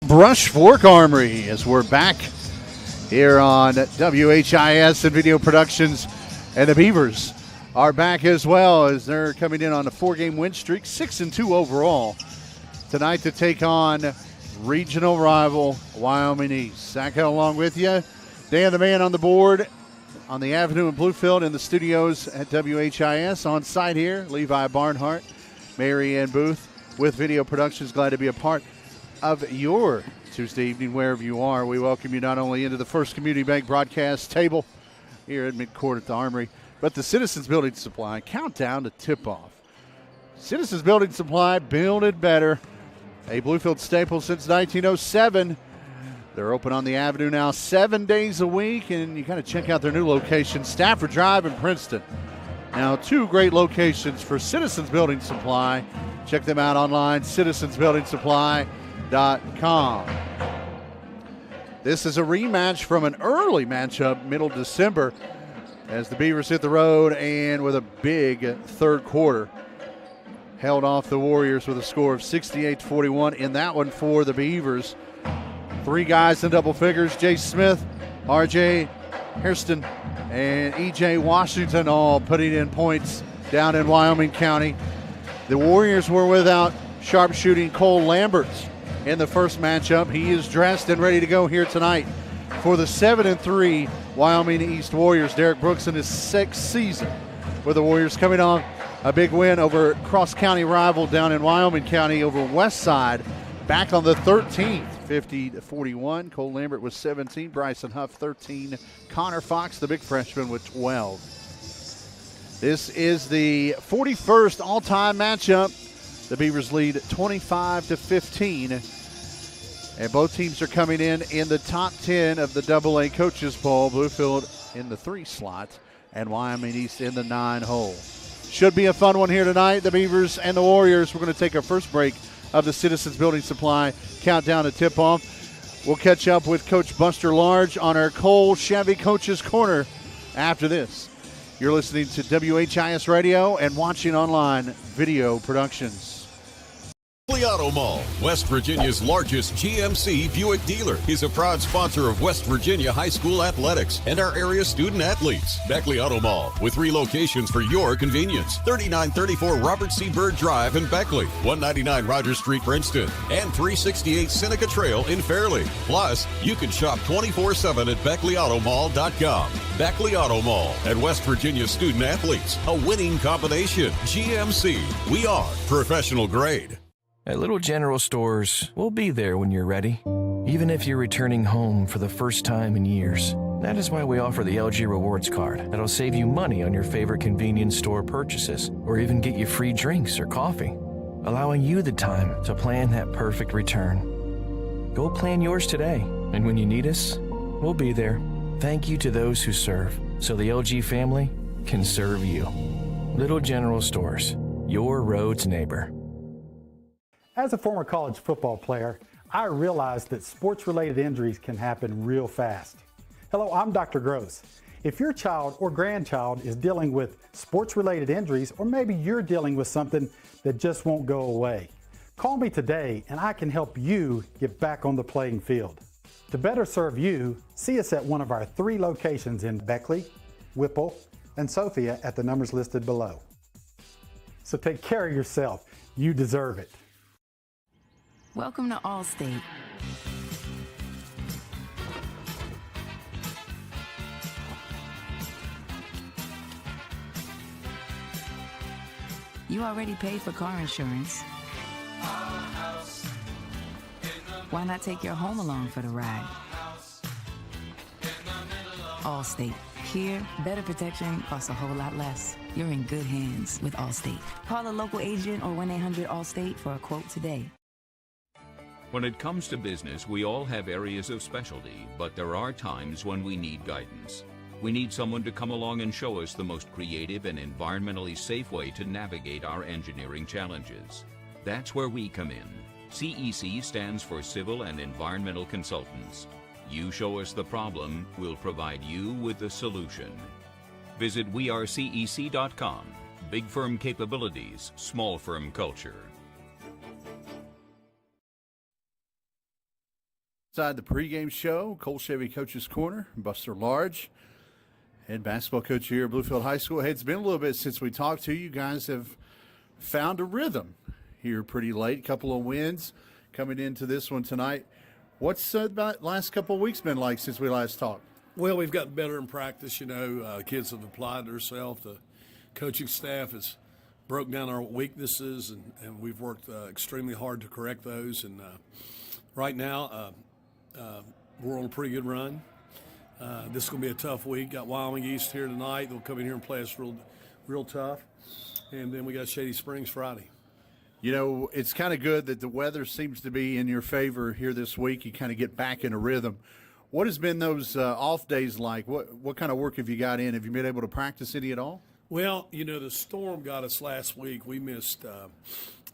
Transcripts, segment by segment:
Brush Fork Armory as we're back here on WHIS and Video Productions. And the Beavers are back as well as they're coming in on a 4-game win streak, 6-2 overall, tonight to take on regional rival Wyoming East. Zach along with you. Dan the man on the board on the Avenue in Bluefield in the studios at WHIS. On site here, Levi Barnhart, Mary Ann Booth with Video Productions. Glad to be a part of your Tuesday evening wherever you are. We welcome you not only into the First Community Bank broadcast table here at midcourt at the Armory, but the Citizens Building Supply countdown to tip-off. Citizens Building Supply, build it better. A Bluefield staple since 1907. They're open on the Avenue now 7 days a week, and you got to check out their new location, Stafford Drive in Princeton. Now 2 great locations for Citizens Building Supply. Check them out online, citizensbuildingsupply.com. This is a rematch from an early matchup, middle December, as the Beavers hit the road and with a big third quarter held off the Warriors with a score of 68-41 in that one for the Beavers. 3 guys in double figures, Jay Smith, RJ Hairston, and EJ Washington all putting in points down in Wyoming County. The Warriors were without sharpshooting Cole Lamberts in the first matchup. He is dressed and ready to go here tonight for the 7-3 Wyoming East Warriors. Derek Brooks in his 6th season with the Warriors, coming off a big win over cross-county rival down in Wyoming County over Westside back on the 13th, 50-41. Cole Lambert with 17, Bryson Huff 13, Connor Fox, the big freshman, with 12. This is the 41st all-time matchup. The Beavers lead 25-15. And both teams are coming in the top 10 of the AA Coaches Bowl. Bluefield in the 3 slot and Wyoming East in the 9 hole. Should be a fun one here tonight. The Beavers and the Warriors. We're going to take our first break of the Citizens Building Supply countdown to tip-off. We'll catch up with Coach Buster Large on our Cole Chevy Coaches Corner after this. You're listening to WHIS Radio and watching online Video Productions. Auto Mall, West Virginia's largest GMC Buick dealer, is a proud sponsor of West Virginia High School athletics and our area student athletes. Beckley Auto Mall, with 3 locations for your convenience: 3934 Robert C. Byrd Drive in Beckley, 199 Rogers Street, Princeton, and 368 Seneca Trail in Fairleigh. Plus, you can shop 24/7 at BeckleyAutomall.com. Beckley Auto Mall and West Virginia student athletes, a winning combination. GMC, we are professional grade. At Little General Stores, we'll be there when you're ready, even if you're returning home for the first time in years. That is why we offer the LG Rewards Card that'll save you money on your favorite convenience store purchases, or even get you free drinks or coffee, allowing you the time to plan that perfect return. Go plan yours today, and when you need us, we'll be there. Thank you to those who serve, so the LG family can serve you. Little General Stores, your road's neighbor. As a former college football player, I realized that sports-related injuries can happen real fast. Hello, I'm Dr. Gross. If your child or grandchild is dealing with sports-related injuries, or maybe you're dealing with something that just won't go away, call me today and I can help you get back on the playing field. To better serve you, see us at one of our 3 locations in Beckley, Whipple, and Sophia at the numbers listed below. So take care of yourself. You deserve it. Welcome to Allstate. You already paid for car insurance. Why not take your home along for the ride? Allstate. Here, better protection costs a whole lot less. You're in good hands with Allstate. Call a local agent or 1-800-ALLSTATE for a quote today. When it comes to business, we all have areas of specialty, but there are times when we need guidance. We need someone to come along and show us the most creative and environmentally safe way to navigate our engineering challenges. That's where we come in. CEC stands for Civil and Environmental Consultants. You show us the problem, we'll provide you with the solution. Visit wearecec.com. Big firm capabilities, small firm culture. Inside the pregame show, Cole Chevy Coach's Corner, Buster Large, head basketball coach here at Bluefield High School. Hey, it's been a little bit since we talked to you. You guys have found a rhythm here pretty late. Couple of wins coming into this one tonight. What's about last couple of weeks been like since we last talked? Well, we've gotten better in practice. Kids have applied themselves. The coaching staff has broke down our weaknesses, and we've worked extremely hard to correct those. And right now, we're on a pretty good run. This is going to be a tough week. Got Wyoming East here tonight. They'll come in here and play us real tough. And then we got Shady Springs Friday. You know, it's kind of good that the weather seems to be in your favor here this week. You kind of get back in a rhythm. What has been those off days like? What kind of work have you got in? Have you been able to practice any at all? Well, the storm got us last week. We missed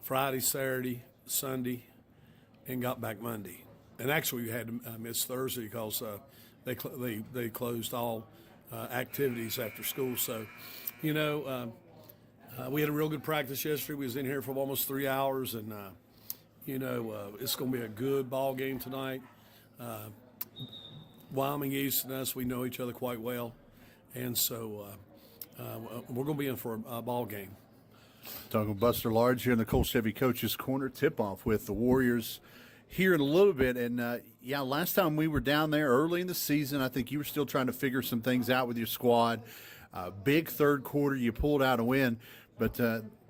Friday, Saturday, Sunday, and got back Monday. And actually, we had to miss Thursday because they closed all activities after school. So, we had a real good practice yesterday. We was in here for almost 3 hours, and it's going to be a good ball game tonight. Wyoming East and us, we know each other quite well, and so we're going to be in for a ball game. Talking with Buster Large here in the Cole Chevy Coach's Corner. Tip-off with the Warriors here in a little bit. And, last time we were down there early in the season, I think you were still trying to figure some things out with your squad. Big third quarter, you pulled out a win. But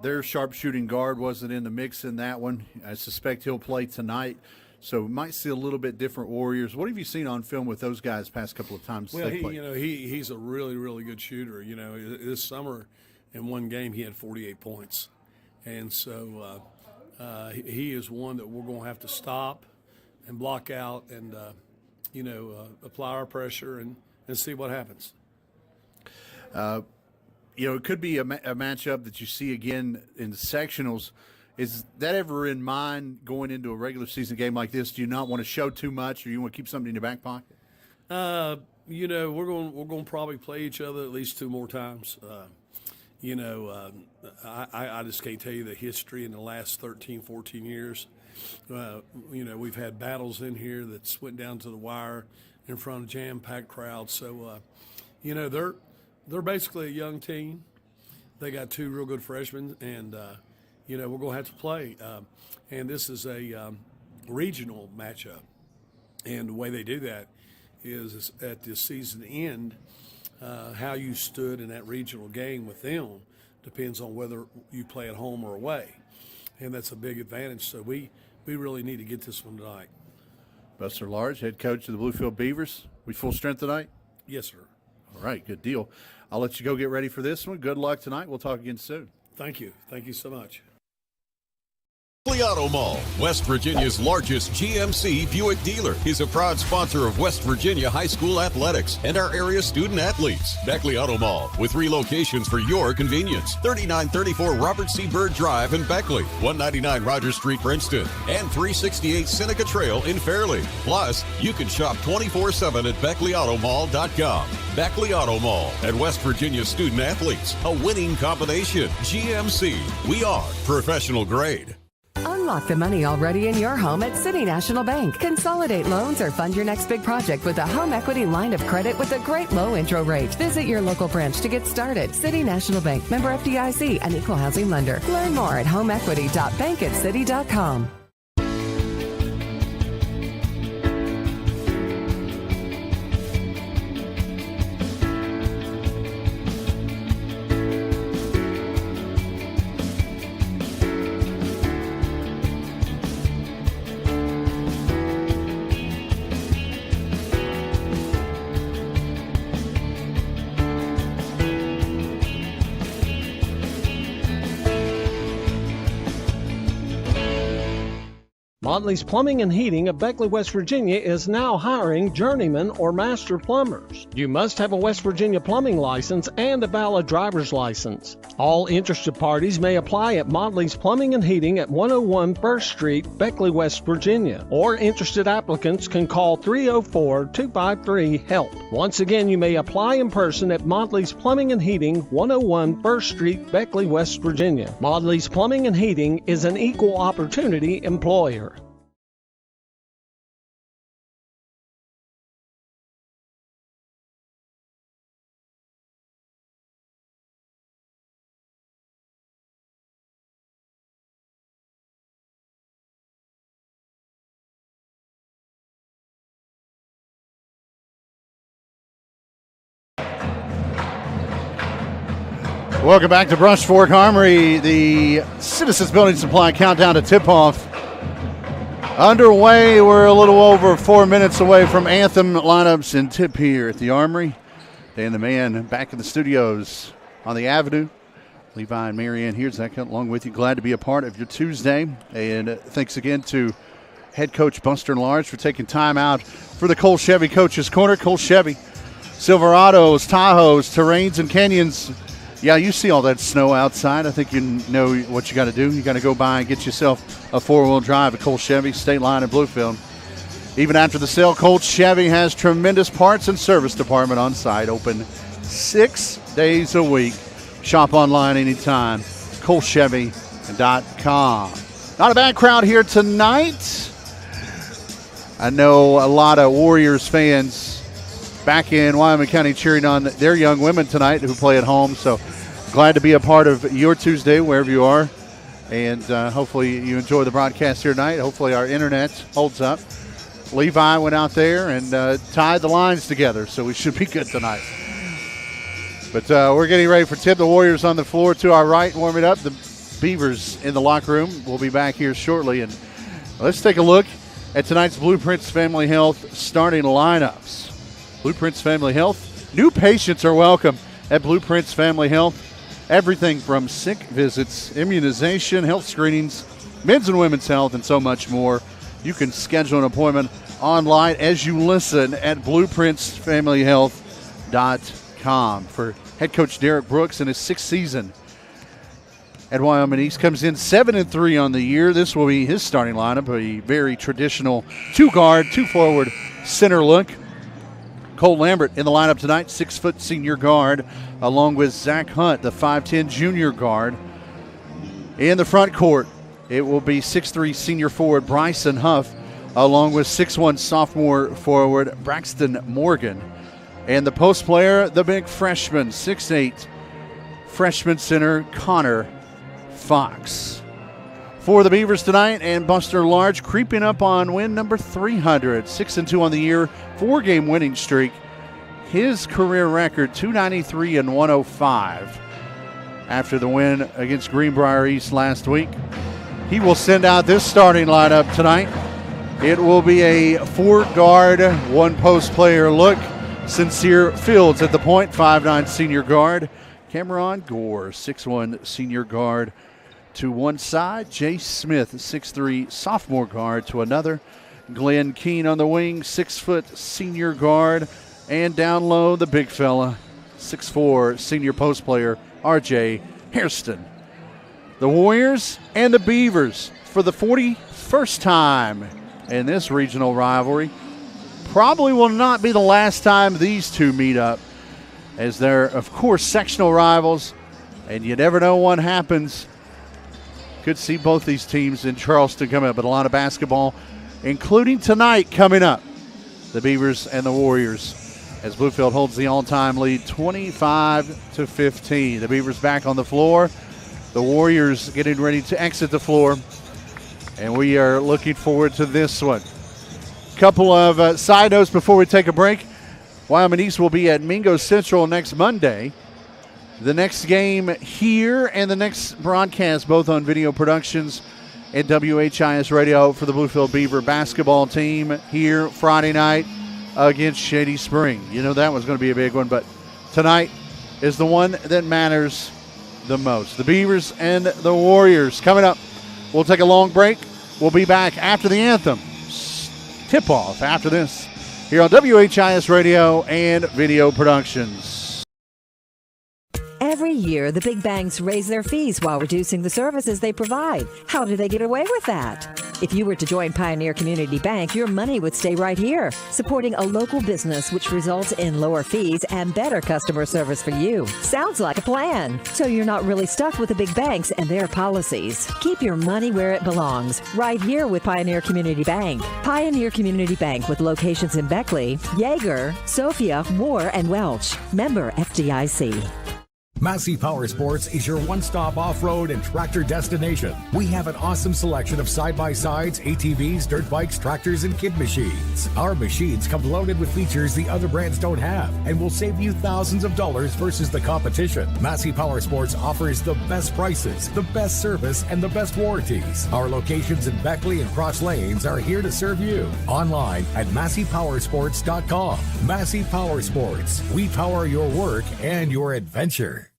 their sharpshooting guard wasn't in the mix in that one. I suspect he'll play tonight. So we might see a little bit different Warriors. What have you seen on film with those guys past couple of times? Well, he's a really, really good shooter. This summer in one game he had 48 points. And so he is one that we're going to have to stop and block out and, apply our pressure and see what happens. It could be a matchup that you see again in the sectionals. Is that ever in mind going into a regular season game like this? Do you not want to show too much, or you want to keep something in your back pocket? We're going to probably play each other at least 2 more times. I just can't tell you the history in the last 13, 14 years. We've had battles in here that's went down to the wire in front of jam-packed crowds. So, they're basically a young team. They got 2 real good freshmen, and, we're going to have to play. And this is a regional matchup. And the way they do that is at the season end, how you stood in that regional game with them depends on whether you play at home or away. And that's a big advantage. So we really need to get this one tonight. Buster Large, head coach of the Bluefield Beavers. We full strength tonight? Yes, sir. All right, good deal. I'll let you go get ready for this one. Good luck tonight. We'll talk again soon. Thank you. Thank you so much. Beckley Auto Mall, West Virginia's largest GMC Buick dealer, is a proud sponsor of West Virginia High School athletics and our area student athletes. Beckley Auto Mall, with 3 locations for your convenience: 3934 Robert C. Byrd Drive in Beckley, 199 Rogers Street, Princeton, and 368 Seneca Trail in Fairleigh. Plus, you can shop 24/7 at BeckleyAutomall.com. Beckley Auto Mall and West Virginia student athletes, a winning combination. GMC, we are professional grade. Unlock the money already in your home at City National Bank. Consolidate loans or fund your next big project with a home equity line of credit with a great low intro rate. Visit your local branch to get started. City National Bank, member FDIC, an equal housing lender. Learn more at homeequity.bankatcity.com. Modley's Plumbing and Heating of Beckley, West Virginia is now hiring journeyman or master plumbers. You must have a West Virginia plumbing license and a valid driver's license. All interested parties may apply at Modley's Plumbing and Heating at 101 First Street, Beckley, West Virginia. Or interested applicants can call 304-253-HELP. Once again, you may apply in person at Modley's Plumbing and Heating, 101 First Street, Beckley, West Virginia. Modley's Plumbing and Heating is an equal opportunity employer. Welcome back to Brush Fork Armory. The Citizens Building Supply countdown to tip-off underway. We're a little over 4 minutes away from anthem lineups and tip here at the Armory. Dan the Man back in the studios on the Avenue. Levi and Marianne here, Zach, along with you. Glad to be a part of your Tuesday. And thanks again to head coach Buster Large for taking time out for the Cole Chevy Coach's Corner. Cole Chevy, Silverados, Tahoes, Terrains, and Canyons. Yeah, you see all that snow outside. I think you know what you got to do. You got to go by and get yourself a four-wheel drive at Cole Chevy, State Line, and Bluefield. Even after the sale, Cole Chevy has tremendous parts and service department on site, open 6 days a week. Shop online anytime, ColeChevy.com. Not a bad crowd here tonight. I know a lot of Warriors fans back in Wyoming County cheering on their young women tonight who play at home. So glad to be a part of your Tuesday wherever you are. And hopefully you enjoy the broadcast here tonight. Hopefully our internet holds up. Levi went out there and tied the lines together, so we should be good tonight. But we're getting ready for tip. The Warriors on the floor to our right, warming up. The Beavers in the locker room. We'll be back here shortly. And let's take a look at tonight's Blueprints Family Health starting lineups. Blueprints Family Health. New patients are welcome at Blueprints Family Health. Everything from sick visits, immunization, health screenings, men's and women's health, and so much more. You can schedule an appointment online as you listen at blueprintsfamilyhealth.com. For head coach Derek Brooks in his 6th season at Wyoming East, comes in 7-3 on the year. This will be his starting lineup, a very traditional 2-guard, 2-forward center look. Cole Lambert in the lineup tonight, 6-foot senior guard, along with Zach Hunt, the 5'10 junior guard. In the front court, it will be 6'3 senior forward Bryson Huff, along with 6'1 sophomore forward Braxton Morgan. And the post player, the big freshman, 6'8 freshman center Connor Fox. For the Beavers tonight, and Buster Large creeping up on win number 300. 6-2 on the year, 4-game winning streak. His career record, 293-105. After the win against Greenbrier East last week, he will send out this starting lineup tonight. It will be a 4-guard, 1-post player look. Sincere Fields at the point, 5'9 senior guard. Cameron Gore, 6'1 senior guard. To one side, Jay Smith, 6'3 sophomore guard, to another. Glenn Keene on the wing, 6-foot senior guard. And down low, the big fella, 6'4 senior post player, RJ Hairston. The Warriors and the Beavers for the 41st time in this regional rivalry. Probably will not be the last time these two meet up, as they're, of course, sectional rivals, and you never know what happens. Could see both these teams in Charleston coming up, but a lot of basketball, including tonight coming up. The Beavers and the Warriors, as Bluefield holds the all-time lead 25-15. The Beavers back on the floor. The Warriors getting ready to exit the floor, and we are looking forward to this one. Couple of side notes before we take a break. Wyoming East will be at Mingo Central next Monday. The next game here and the next broadcast, both on Video Productions and WHIS Radio for the Bluefield Beaver basketball team here Friday night against Shady Spring. You know that one's going to be a big one, but tonight is the one that matters the most. The Beavers and the Warriors coming up. We'll take a long break. We'll be back after the anthem. Tip-off after this here on WHIS Radio and Video Productions. Every year, the big banks raise their fees while reducing the services they provide. How do they get away with that? If you were to join Pioneer Community Bank, your money would stay right here, supporting a local business, which results in lower fees and better customer service for you. Sounds like a plan. So you're not really stuck with the big banks and their policies. Keep your money where it belongs, right here with Pioneer Community Bank. Pioneer Community Bank, with locations in Beckley, Yeager, Sophia, Moore, and Welch. Member FDIC. Massey Power Sports is your one-stop off-road and tractor destination. We have an awesome selection of side-by-sides, ATVs, dirt bikes, tractors, and kid machines. Our machines come loaded with features the other brands don't have and will save you thousands of dollars versus the competition. Massey Power Sports offers the best prices, the best service, and the best warranties. Our locations in Beckley and Cross Lanes are here to serve you. Online at MasseyPowersports.com. Massey Power Sports. We power your work and your adventure.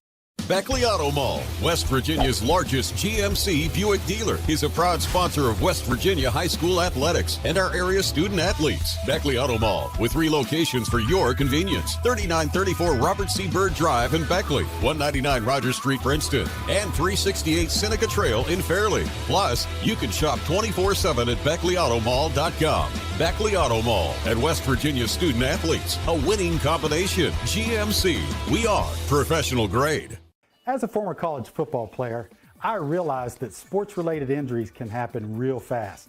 Beckley Auto Mall, West Virginia's largest GMC Buick dealer, is a proud sponsor of West Virginia High School athletics and our area student athletes. Beckley Auto Mall, with 3 locations for your convenience: 3934 Robert C. Byrd Drive in Beckley, 199 Rogers Street, Princeton, and 368 Seneca Trail in Fairleigh. Plus, you can shop 24/7 at BeckleyAutomall.com. Beckley Auto Mall and West Virginia student athletes, a winning combination. GMC, we are professional grade. As a former college football player, I realized that sports-related injuries can happen real fast.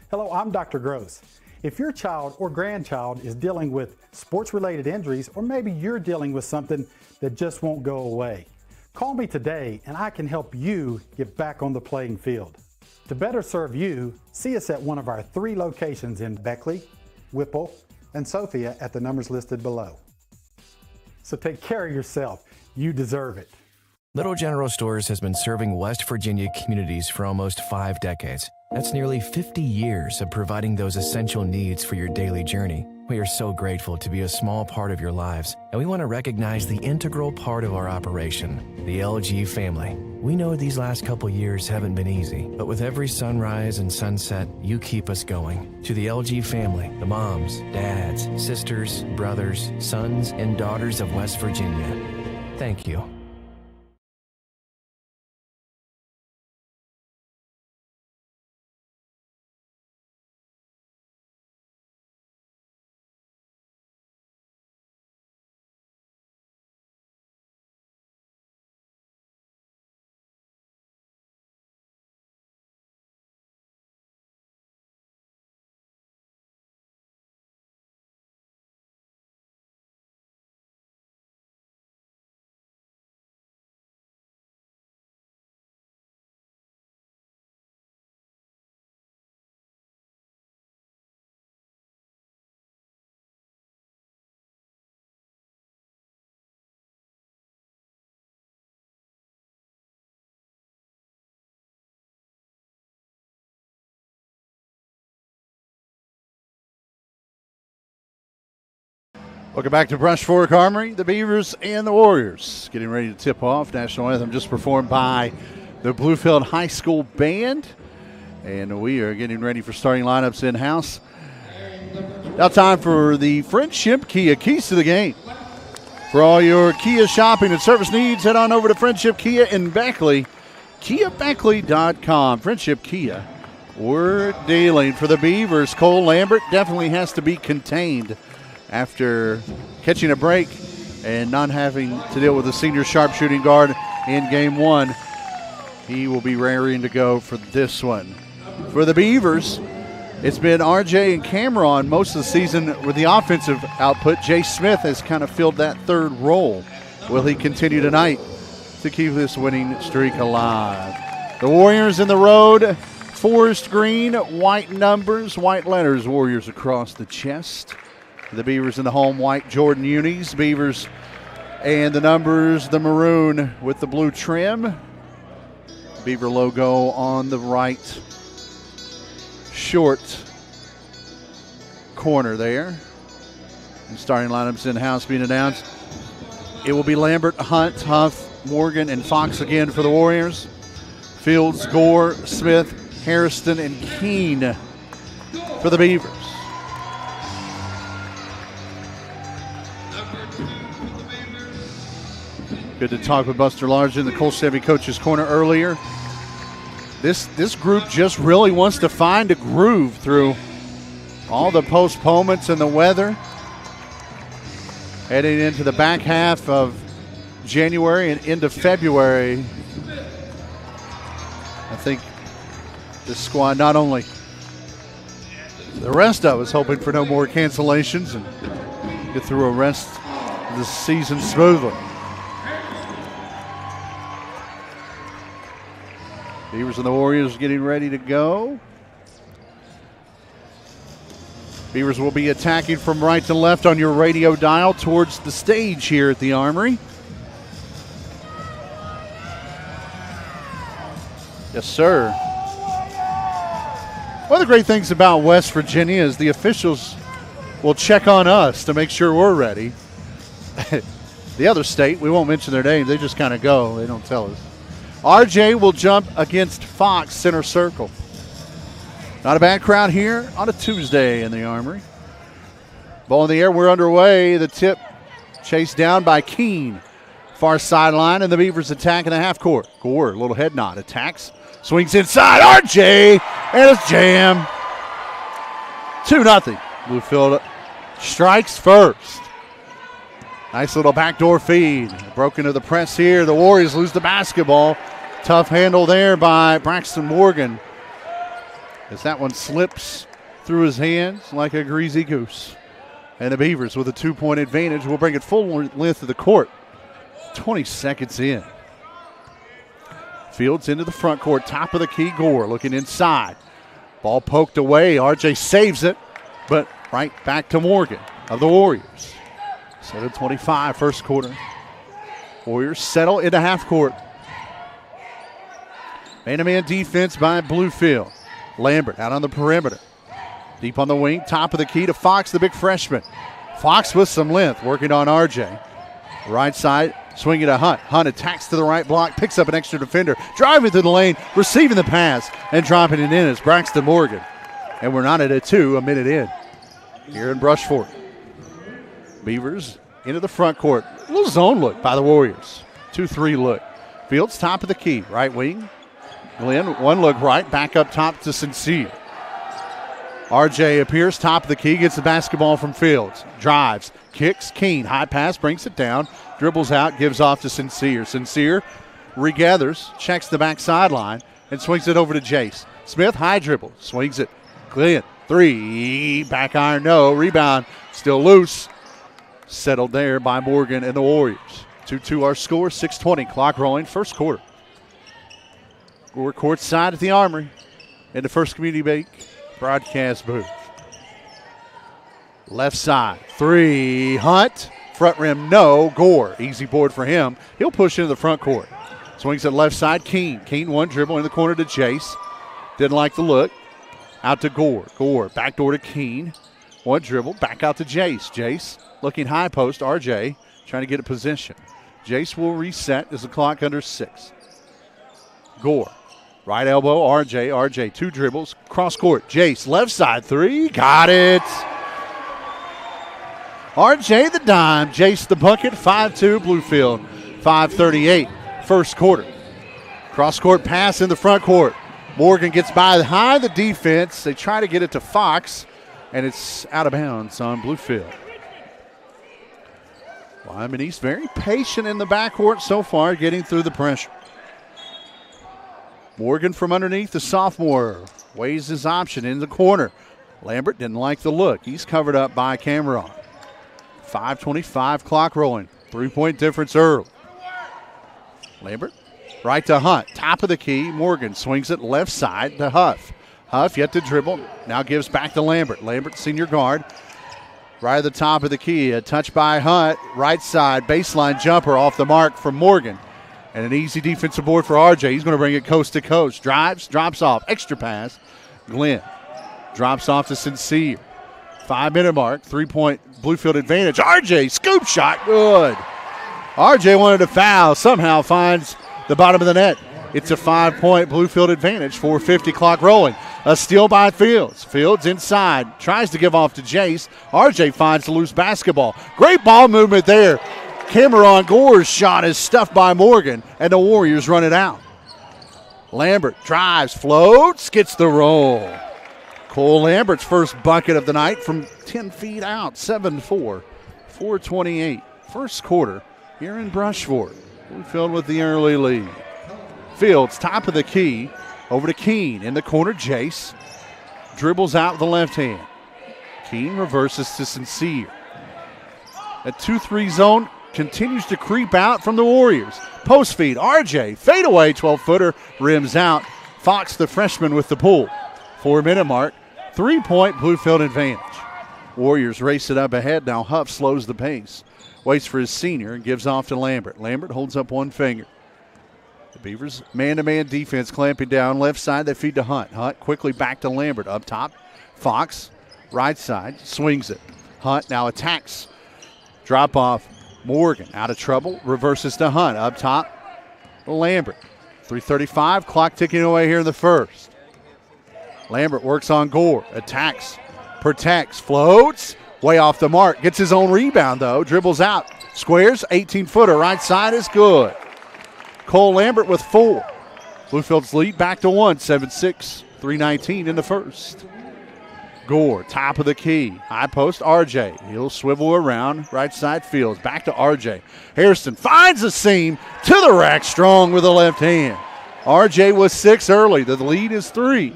Hello, I'm Dr. Gross. If your child or grandchild is dealing with sports-related injuries, or maybe you're dealing with something that just won't go away, call me today and I can help you get back on the playing field. To better serve you, see us at one of our 3 locations in Beckley, Whipple, and Sophia at the numbers listed below. So take care of yourself. You deserve it. Little General Stores has been serving West Virginia communities for almost 5 decades. That's nearly 50 years of providing those essential needs for your daily journey. We are so grateful to be a small part of your lives, and we want to recognize the integral part of our operation, the LG family. We know these last couple years haven't been easy, but with every sunrise and sunset, you keep us going. To the LG family, the moms, dads, sisters, brothers, sons, and daughters of West Virginia, thank you. Welcome back to Brush Fork Armory. The Beavers and the Warriors getting ready to tip off. National anthem just performed by the Bluefield High School Band. And we are getting ready for starting lineups in-house. Now time for the Friendship Kia Keys to the Game. For all your Kia shopping and service needs, head on over to Friendship Kia in Beckley. KiaBeckley.com. Friendship Kia. We're dealing for the Beavers. Cole Lambert definitely has to be contained after catching a break and not having to deal with the senior sharpshooting guard in game 1. He will be raring to go for this one. For the Beavers, it's been RJ and Cameron most of the season with the offensive output. Jay Smith has kind of filled that third role. Will he continue tonight to keep this winning streak alive? The Warriors in the road, forest green, white numbers, white letters, Warriors across the chest. The Beavers in the home white Jordan unis. Beavers and the numbers, the maroon with the blue trim. Beaver logo on the right short corner there. And starting lineups in-house being announced. It will be Lambert, Hunt, Huff, Morgan, and Fox again for the Warriors. Fields, Gore, Smith, Harrison, and Keene for the Beavers. Good to talk with Buster Large in the Cole Chevy Coach's Corner earlier. This group just really wants to find a groove through all the postponements and the weather. Heading into the back half of January and into February, I think this squad, not only the rest of us, hoping for no more cancellations and get through a rest of the season smoothly. Beavers and the Warriors getting ready to go. Beavers will be attacking from right to left on your radio dial towards the stage here at the Armory. Yes, sir. One of the great things about West Virginia is the officials will check on us to make sure we're ready. The other state, we won't mention their names, they just kind of go. They don't tell us. RJ will jump against Fox center circle. Not a bad crowd here on a Tuesday in the Armory. Ball in the air, we're underway. The tip chased down by Keene. Far sideline, and the Beavers attack in the half court. Gore, a little head nod, attacks. Swings inside, RJ, and it's jam. 2-0. Bluefield strikes first. Nice little backdoor feed. Broken to the press here. The Warriors lose the basketball. Tough handle there by Braxton Morgan, as that one slips through his hands like a greasy goose. And the Beavers with a 2-point advantage will bring it full length of the court. 20 seconds in. Fields into the front court, top of the key. Gore looking inside. Ball poked away. RJ saves it, but right back to Morgan of the Warriors. 7:25 first quarter. Warriors settle into half court. Man-to-man defense by Bluefield. Lambert out on the perimeter. Deep on the wing, top of the key to Fox, the big freshman. Fox with some length, working on RJ. Right side, swinging to Hunt. Hunt attacks to the right block, picks up an extra defender, driving through the lane, receiving the pass, and dropping it in is Braxton Morgan. And we're not at a minute in here in Brushford. Beavers into the front court. A little zone look by the Warriors. 2-3 look. Fields top of the key, right wing. Glenn, one look right, back up top to Sincere. RJ appears top of the key, gets the basketball from Fields. Drives, kicks, Keene, high pass, brings it down, dribbles out, gives off to Sincere. Sincere regathers, checks the back sideline, and swings it over to Jace. Smith, high dribble, swings it. Glenn, 3, back iron, no. Rebound, still loose. Settled there by Morgan and the Warriors. 2-2 our score, 6:20, clock rolling, first quarter. We're courtside at the Armory in the First Community Bank broadcast booth. Left side, 3, Hunt, front rim, no. Gore, easy board for him. He'll push into the front court. Swings it left side, Keene. Keene one dribble in the corner to Jace. Didn't like the look. Out to Gore. Gore, backdoor to Keene. One dribble, back out to Jace. Jace looking high post, RJ trying to get a position. Jace will reset as the clock under 6. Gore. Right elbow, RJ, 2 dribbles, cross court, Jace, left side, 3, got it. RJ the dime, Jace the bucket, 5-2, Bluefield, 5:38, first quarter. Cross court pass in the front court. Morgan gets by the defense. They try to get it to Fox, and it's out of bounds on Bluefield. Wyoming East very patient in the backcourt so far, getting through the pressure. Morgan from underneath, the sophomore, weighs his option in the corner. Lambert didn't like the look. He's covered up by Cameron. 5:25 clock rolling. 3-point difference early. Lambert, right to Hunt. Top of the key. Morgan swings it left side to Huff. Huff yet to dribble. Now gives back to Lambert. Lambert, senior guard. Right at the top of the key. A touch by Hunt. Right side, baseline jumper off the mark from Morgan. And an easy defensive board for RJ. He's going to bring it coast to coast. Drives, drops off. Extra pass. Glenn drops off to Sincere. 5-minute mark. 3-point Bluefield advantage. RJ, scoop shot. Good. RJ wanted to foul. Somehow finds the bottom of the net. It's a 5-point Bluefield advantage. 4:50 clock rolling. A steal by Fields. Fields inside. Tries to give off to Jace. RJ finds the loose basketball. Great ball movement there. Cameron Gore's shot is stuffed by Morgan, and the Warriors run it out. Lambert drives, floats, gets the roll. Cole Lambert's first bucket of the night from 10 feet out, 7-4, 4:28. First quarter here in Brushford. Bluefield with the early lead. Fields, top of the key, over to Keene. In the corner, Jace dribbles out with the left hand. Keene reverses to Sincere. A 2-3 zone continues to creep out from the Warriors. Post feed, RJ, fadeaway 12-footer, rims out. Fox, the freshman, with the pull. 4-minute mark. 3-point Bluefield advantage. Warriors race it up ahead. Now Huff slows the pace. Waits for his senior and gives off to Lambert. Lambert holds up one finger. The Beavers man-to-man defense clamping down. Left side, they feed to Hunt. Hunt quickly back to Lambert. Up top, Fox, right side, swings it. Hunt now attacks. Drop off. Morgan out of trouble. Reverses to Hunt. Up top, Lambert. 3:35, clock ticking away here in the first. Lambert works on Gore. Attacks, protects, floats. Way off the mark. Gets his own rebound, though. Dribbles out. Squares, 18-footer. Right side is good. Cole Lambert with 4. Bluefield's lead back to 1. 7-6, 3:19 in the first. Gore, top of the key. High post, RJ. He'll swivel around. Right side Fields. Back to RJ. Harrison finds a seam to the rack. Strong with the left hand. RJ was 6 early. The lead is 3.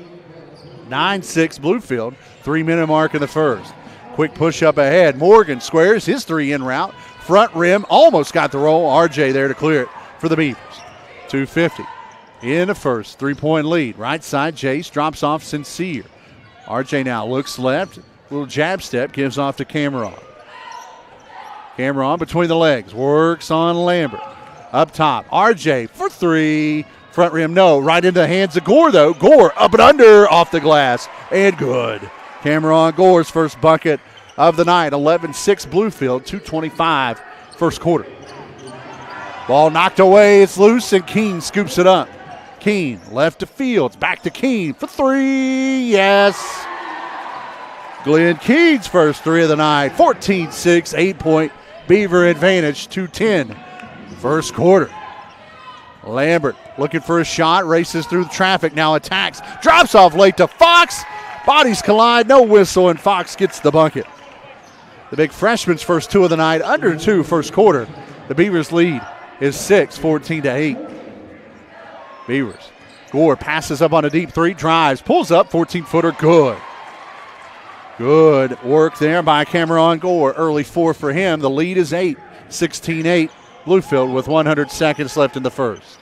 9-6 Bluefield. 3-minute mark in the first. Quick push up ahead. Morgan squares his 3 in route. Front rim, almost got the roll. RJ there to clear it for the Beavers. 2:50 in the first. 3-point lead. Right side, Jace drops off Sincere. RJ now looks left. Little jab step, gives off to Cameron. Cameron between the legs. Works on Lambert. Up top, RJ for 3. Front rim, no. Right into the hands of Gore, though. Gore up and under, off the glass, and good. Cameron Gore's first bucket of the night. 11-6 Bluefield, 2:25 first quarter. Ball knocked away, it's loose, and Keene scoops it up. Keene left to Fields, back to Keene for 3, yes. Glenn Keene's first 3 of the night. 14-6, 8-point Beaver advantage, 2:10 first quarter. Lambert looking for a shot, races through the traffic, now attacks, drops off late to Fox. Bodies collide, no whistle, and Fox gets the bucket. The big freshman's first 2 of the night, under 2 first quarter. The Beavers lead is 6, 14-8. Beavers. Gore passes up on a deep 3, drives, pulls up, 14-footer, good. Good work there by Cameron Gore. Early 4 for him. The lead is 8, 16-8. Bluefield with 100 seconds left in the first.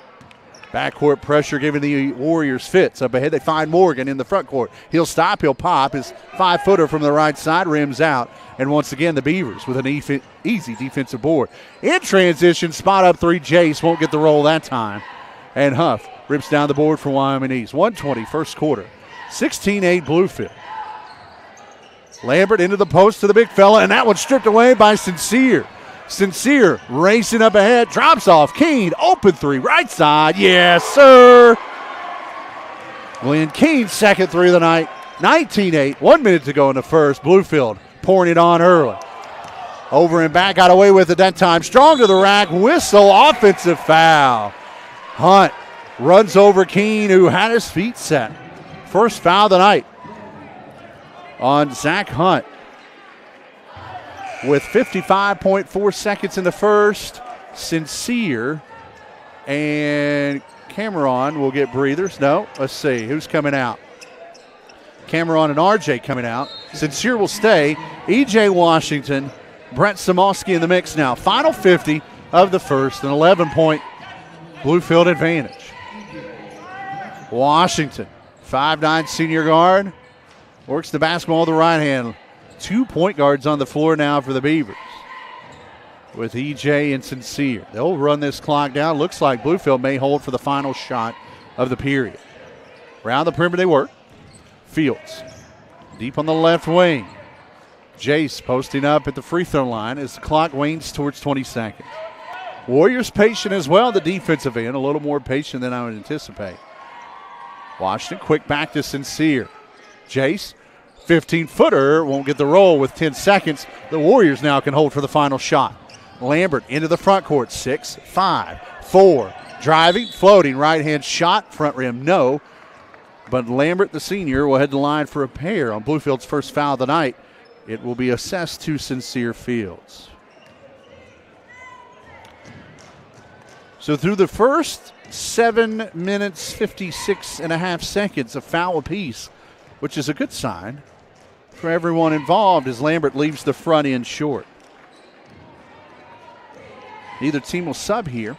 Backcourt pressure giving the Warriors fits. Up ahead, they find Morgan in the front court. He'll stop, he'll pop. His 5-footer from the right side rims out. And once again, the Beavers with an easy defensive board. In transition, spot up 3, Jace won't get the roll that time. And Huff rips down the board for Wyoming East. 1:20 first quarter. 16-8 Bluefield. Lambert into the post to the big fella, and that one's stripped away by Sincere. Sincere racing up ahead, drops off. Keene, open 3, right side. Yes, sir. Glenn Keene, second 3 of the night. 19-8, 1 minute to go in the first. Bluefield pouring it on early. Over and back, got away with it that time. Strong to the rack, whistle, offensive foul. Hunt runs over Keene, who had his feet set. First foul of the night on Zach Hunt. With 55.4 seconds in the first, Sincere and Cameron will get breathers. No, let's see, who's coming out? Cameron and RJ coming out. Sincere will stay. E.J. Washington, Brett Samosky in the mix now. Final 50 of the first, an 11-point Bluefield advantage. Washington, 5'9" senior guard, works the basketball with the right hand. 2 point guards on the floor now for the Beavers with E.J. and Sincere. They'll run this clock down. Looks like Bluefield may hold for the final shot of the period. Around the perimeter they work. Fields deep on the left wing. Jace posting up at the free throw line as the clock wanes towards 20 seconds. Warriors patient as well, the defensive end, a little more patient than I would anticipate. Washington, quick back to Sincere. Jace, 15-footer, won't get the roll with 10 seconds. The Warriors now can hold for the final shot. Lambert into the front court, 6, 5, 4. Driving, floating, right-hand shot, front rim, no. But Lambert, the senior, will head the line for a pair on Bluefield's first foul of the night. It will be assessed to Sincere Fields. So through the first 7 minutes, 56 and a half seconds, a foul apiece, which is a good sign for everyone involved as Lambert leaves the front end short. Neither team will sub here.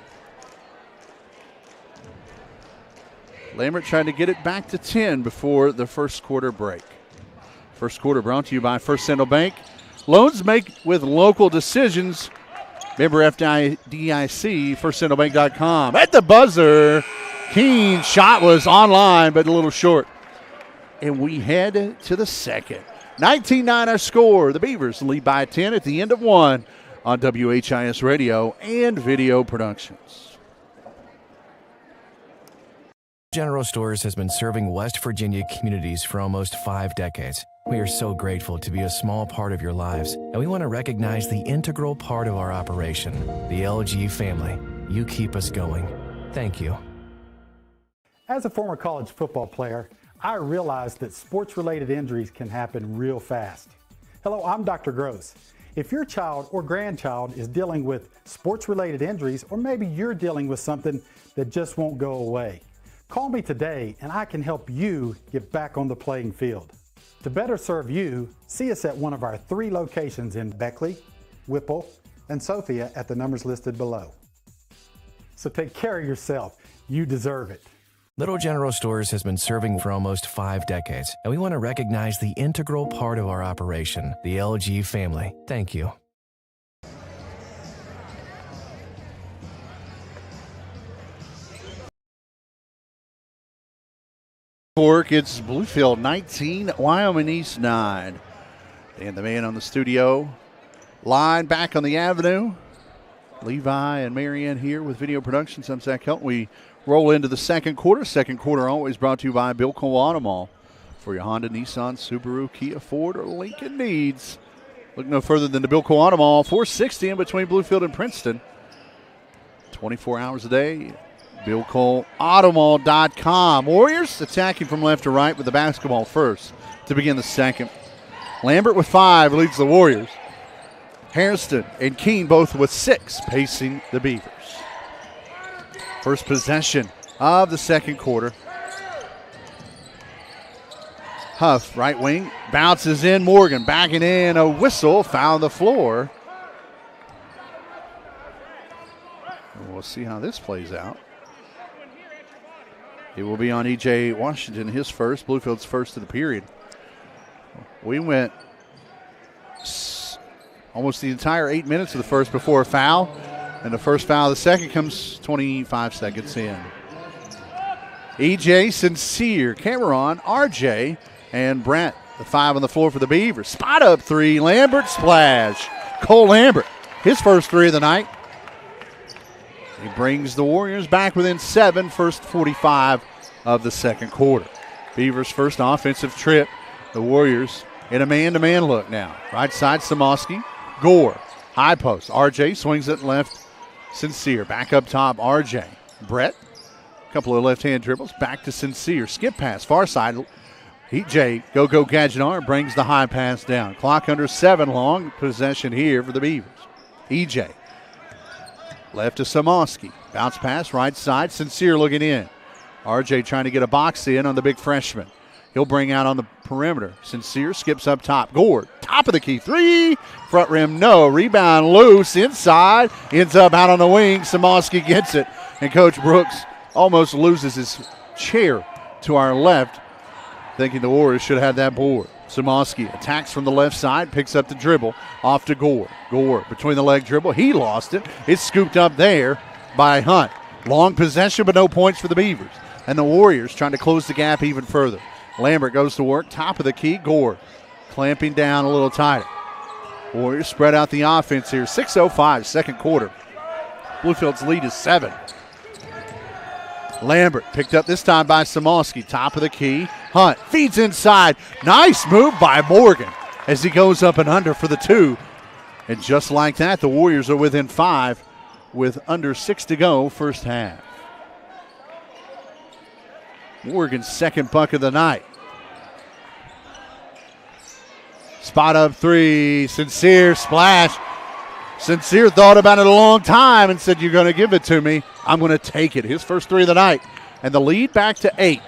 Lambert trying to get it back to 10 before the first quarter break. First quarter brought to you by First Central Bank. Loans make with local decisions. Member FDIC, firstcentralbank.com. At the buzzer, Keen's shot was online, but a little short. And we head to the second. 19-9 our score. The Beavers lead by 10 at the end of one on WHIS Radio and Video Productions. General Stores has been serving West Virginia communities for almost 5 decades. We are so grateful to be a small part of your lives, and we want to recognize the integral part of our operation, the LG family. You keep us going. Thank you. As a former college football player, I realized that sports-related injuries can happen real fast. Hello, I'm Dr. Gross. If your child or grandchild is dealing with sports-related injuries, or maybe you're dealing with something that just won't go away, call me today and I can help you get back on the playing field. To better serve you, see us at one of our 3 locations in Beckley, Whipple, and Sophia at the numbers listed below. So take care of yourself. You deserve it. Little General Stores has been serving for almost 5 decades, and we want to recognize the integral part of our operation, the LG family. Thank you. It's Bluefield 19, Wyoming East 9. And the man on the studio line back on the avenue. Levi and Marianne here with Video Productions. I'm Zach Helton. We roll into the second quarter. Second quarter always brought to you by Bilko Auto Mall. For your Honda, Nissan, Subaru, Kia, Ford, or Lincoln needs. Look no further than the Bilko Auto Mall. 460 in between Bluefield and Princeton. 24 hours a day. BillcoleAutomall.com. Warriors attacking from left to right with the basketball first to begin the second. Lambert with 5 leads the Warriors. Hairston and Keene both with 6 pacing the Beavers. First possession of the second quarter. Huff, right wing, bounces in. Morgan backing in. A whistle found the floor. We'll see how this plays out. It will be on E.J. Washington, his first, Bluefield's first of the period. We went almost the entire 8 minutes of the first before a foul, and the first foul of the second comes 25 seconds in. E.J., Sincere, Cameron, R.J., and Brent, the 5 on the floor for the Beavers. Spot up 3, Lambert splash. Cole Lambert, his first 3 of the night. He brings the Warriors back within 7, first 45 of the second quarter. Beavers' first offensive trip. The Warriors in a man-to-man look now. Right side, Samoski. Gore, high post. RJ swings it left. Sincere, back up top, RJ. Brett, a couple of left-hand dribbles. Back to Sincere. Skip pass, far side. EJ, go Gadgenar, brings the high pass down. Clock under 7 long. Possession here for the Beavers. EJ. Left to Samoski. Bounce pass, right side. Sincere looking in. RJ trying to get a box in on the big freshman. He'll bring out on the perimeter. Sincere skips up top. Gore, top of the key. 3. Front rim, no. Rebound loose inside. Ends up out on the wing. Samoski gets it. And Coach Brooks almost loses his chair to our left, thinking the Warriors should have had that board. Samoski attacks from the left side, picks up the dribble, off to Gore. Gore between the leg dribble. He lost it. It's scooped up there by Hunt. Long possession, but no points for the Beavers. And the Warriors trying to close the gap even further. Lambert goes to work, top of the key. Gore clamping down a little tighter. Warriors spread out the offense here. 6:05, second quarter. Bluefield's lead is 7. Lambert picked up this time by Samoski, top of the key. Hunt feeds inside. Nice move by Morgan as he goes up and under for the 2. And just like that, the Warriors are within 5 with under 6 to go first half. Morgan's second bucket of the night. Spot up 3. Sincere splash. Sincere thought about it a long time and said, "You're going to give it to me. I'm going to take it." His first 3 of the night. And the lead back to 8.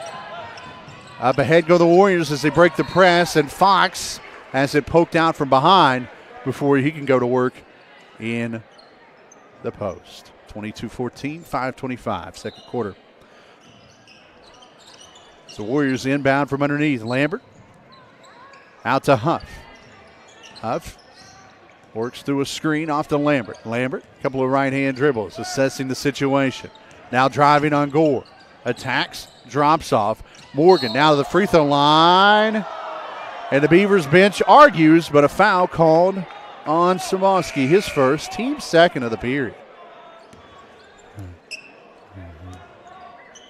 Up ahead go the Warriors as they break the press, and Fox has it poked out from behind before he can go to work in the post. 22-14, 5:25, second quarter. The Warriors inbound from underneath. Lambert out to Huff. Huff works through a screen off to Lambert. Lambert, a couple of right-hand dribbles, assessing the situation. Now driving on Gore. Attacks, drops off. Morgan now to the free throw line. And the Beavers bench argues, but a foul called on Samoski, his first, team second of the period.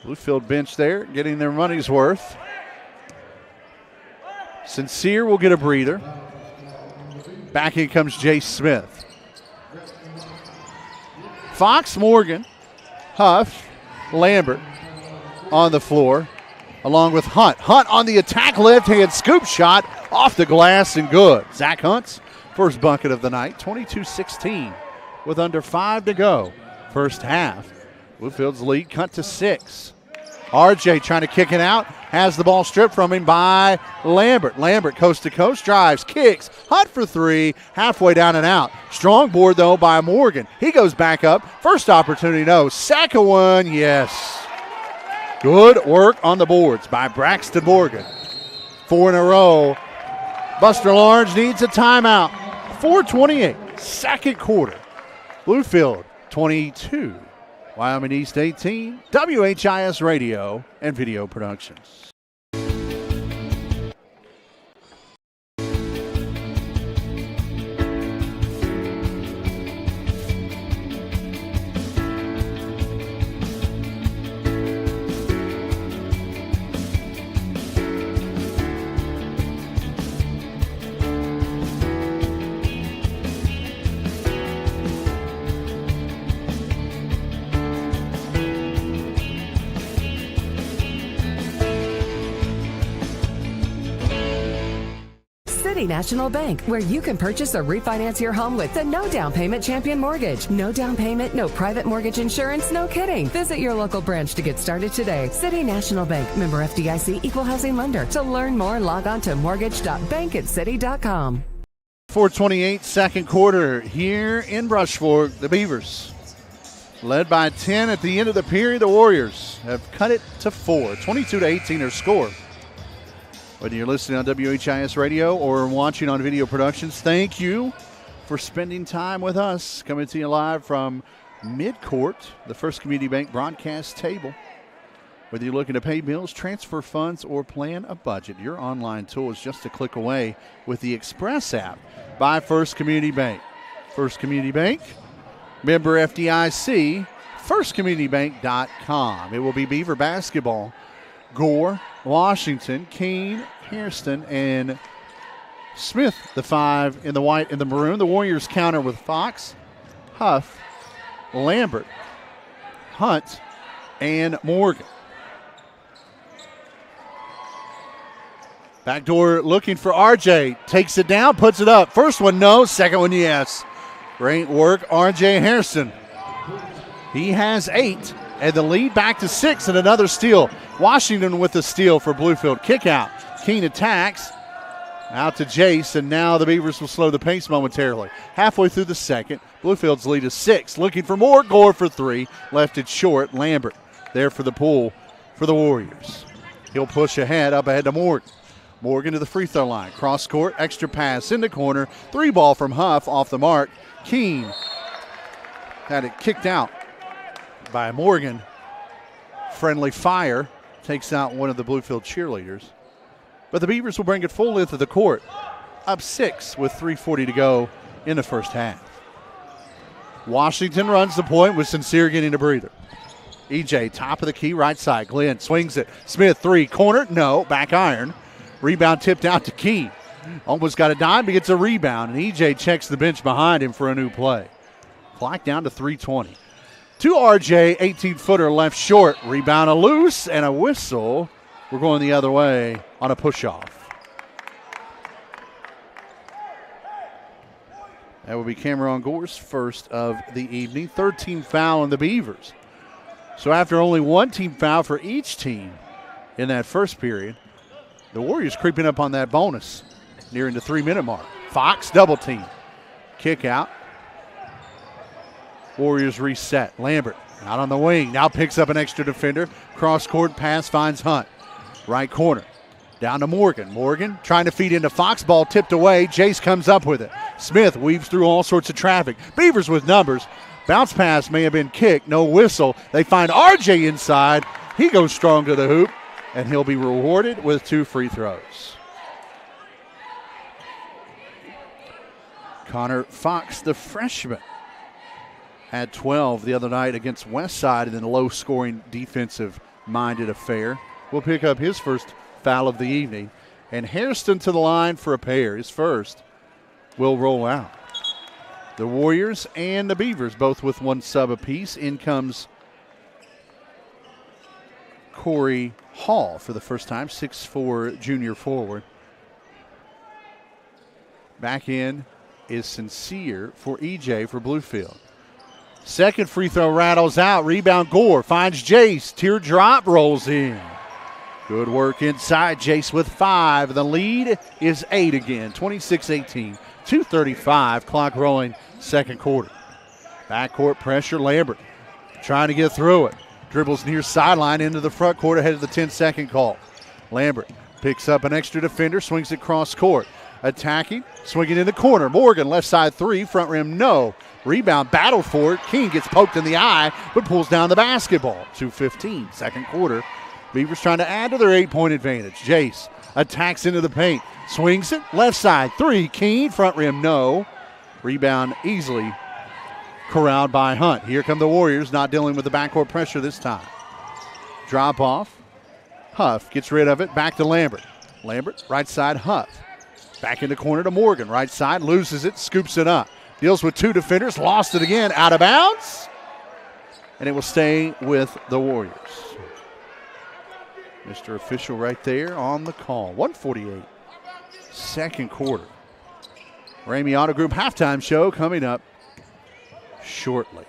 Bluefield bench there, getting their money's worth. Sincere will get a breather. Back in comes Jay Smith. Fox, Morgan, Huff, Lambert on the floor, along with Hunt. Hunt on the attack, left-hand scoop shot off the glass and good. Zach Hunt's first bucket of the night, 22-16 with under 5 to go. First half. Bluefield's lead cut to 6. RJ trying to kick it out, has the ball stripped from him by Lambert. Lambert coast to coast, drives, kicks, Hunt for 3, halfway down and out. Strong board though by Morgan. He goes back up, first opportunity, no. Second one, yes. Good work on the boards by Braxton Morgan. 4 in a row. Buster Large needs a timeout. 4:28, second quarter. Bluefield 22. Wyoming East 18, WHIS Radio and Video Productions. City National Bank, where you can purchase or refinance your home with the no down payment Champion Mortgage. No down payment, no private mortgage insurance, no kidding. Visit your local branch to get started today. City National Bank, member FDIC, equal housing lender. To learn more, log on to mortgage.bankatcity.com. 4:28, second quarter here in Brush Fork. The Beavers led by 10 at the end of the period. The Warriors have cut it to 4. 22-18 their score. Whether you're listening on WHIS Radio or watching on Video Productions, thank you for spending time with us. Coming to you live from Midcourt, the First Community Bank broadcast table. Whether you're looking to pay bills, transfer funds, or plan a budget, your online tool is just a click away with the Express app by First Community Bank. First Community Bank, member FDIC, firstcommunitybank.com. It will be Beaver basketball. Gore, Washington, Keene, Hairston, and Smith, the 5 in the white and the maroon. The Warriors counter with Fox, Huff, Lambert, Hunt, and Morgan. Backdoor looking for RJ. Takes it down, puts it up. First one, no. Second one, yes. Great work, RJ Hairston. He has 8. And the lead back to 6 and another steal. Washington with the steal for Bluefield. Kick out. Keene attacks. Out to Jace, and now the Beavers will slow the pace momentarily. Halfway through the second, Bluefield's lead is 6. Looking for more. Gore for 3. Left it short. Lambert there for the pull for the Warriors. He'll push ahead, up ahead to Morgan. Morgan to the free throw line. Cross court, extra pass in the corner. 3 ball from Huff off the mark. Keene had it kicked out by Morgan. Friendly fire takes out one of the Bluefield cheerleaders. But the Beavers will bring it full length of the court, up 6 with 3:40 to go in the first half. Washington runs the point with Sincere getting a breather. EJ, top of the key, right side. Glenn swings it. Smith, 3, corner, no, back iron. Rebound tipped out to Keene. Almost got a dime, but gets a rebound, and EJ checks the bench behind him for a new play. Clock down to 3:20. To RJ, 18-footer left short. Rebound a loose and a whistle. We're going the other way on a push-off. That will be Cameron Gore's first of the evening. 3rd team foul on the Beavers. So after only 1 team foul for each team in that first period, the Warriors creeping up on that bonus, nearing the 3-minute mark. Fox double team. Kick out. Warriors reset. Lambert out on the wing. Now picks up an extra defender. Cross-court pass finds Hunt. Right corner. Down to Morgan. Morgan trying to feed into Fox. Ball tipped away. Jace comes up with it. Smith weaves through all sorts of traffic. Beavers with numbers. Bounce pass may have been kicked. No whistle. They find RJ inside. He goes strong to the hoop, and he'll be rewarded with 2 free throws. Connor Fox, the freshman, had 12 the other night against Westside in a low-scoring defensive-minded affair. Will pick up his first foul of the evening. And Hairston to the line for a pair. His first will roll out. The Warriors and the Beavers both with 1 sub apiece. In comes Corey Hall for the first time, 6'4" junior forward. Back in is Sincere for EJ for Bluefield. Second free throw rattles out. Rebound Gore finds Jace. Teardrop rolls in. Good work inside. Jace with 5. The lead is 8 again. 26-18. 2:35. Clock rolling. Second quarter. Backcourt pressure. Lambert trying to get through it. Dribbles near sideline into the front court ahead of the 10-second call. Lambert picks up an extra defender. Swings it cross court. Attacking. Swinging in the corner. Morgan left side 3. Front rim no. Rebound battled for it. King gets poked in the eye but pulls down the basketball. 2:15. Second quarter. Beavers trying to add to their 8-point advantage. Jace attacks into the paint. Swings it. Left side 3. Keene. Front rim no. Rebound easily corralled by Hunt. Here come the Warriors, not dealing with the backcourt pressure this time. Drop off. Huff gets rid of it. Back to Lambert. Lambert, right side, Huff. Back in the corner to Morgan. Right side, loses it, scoops it up. Deals with 2 defenders, lost it again. Out of bounds. And it will stay with the Warriors. Mr. Official right there on the call. 1:48. Second quarter. Ramey Auto Group halftime show coming up shortly.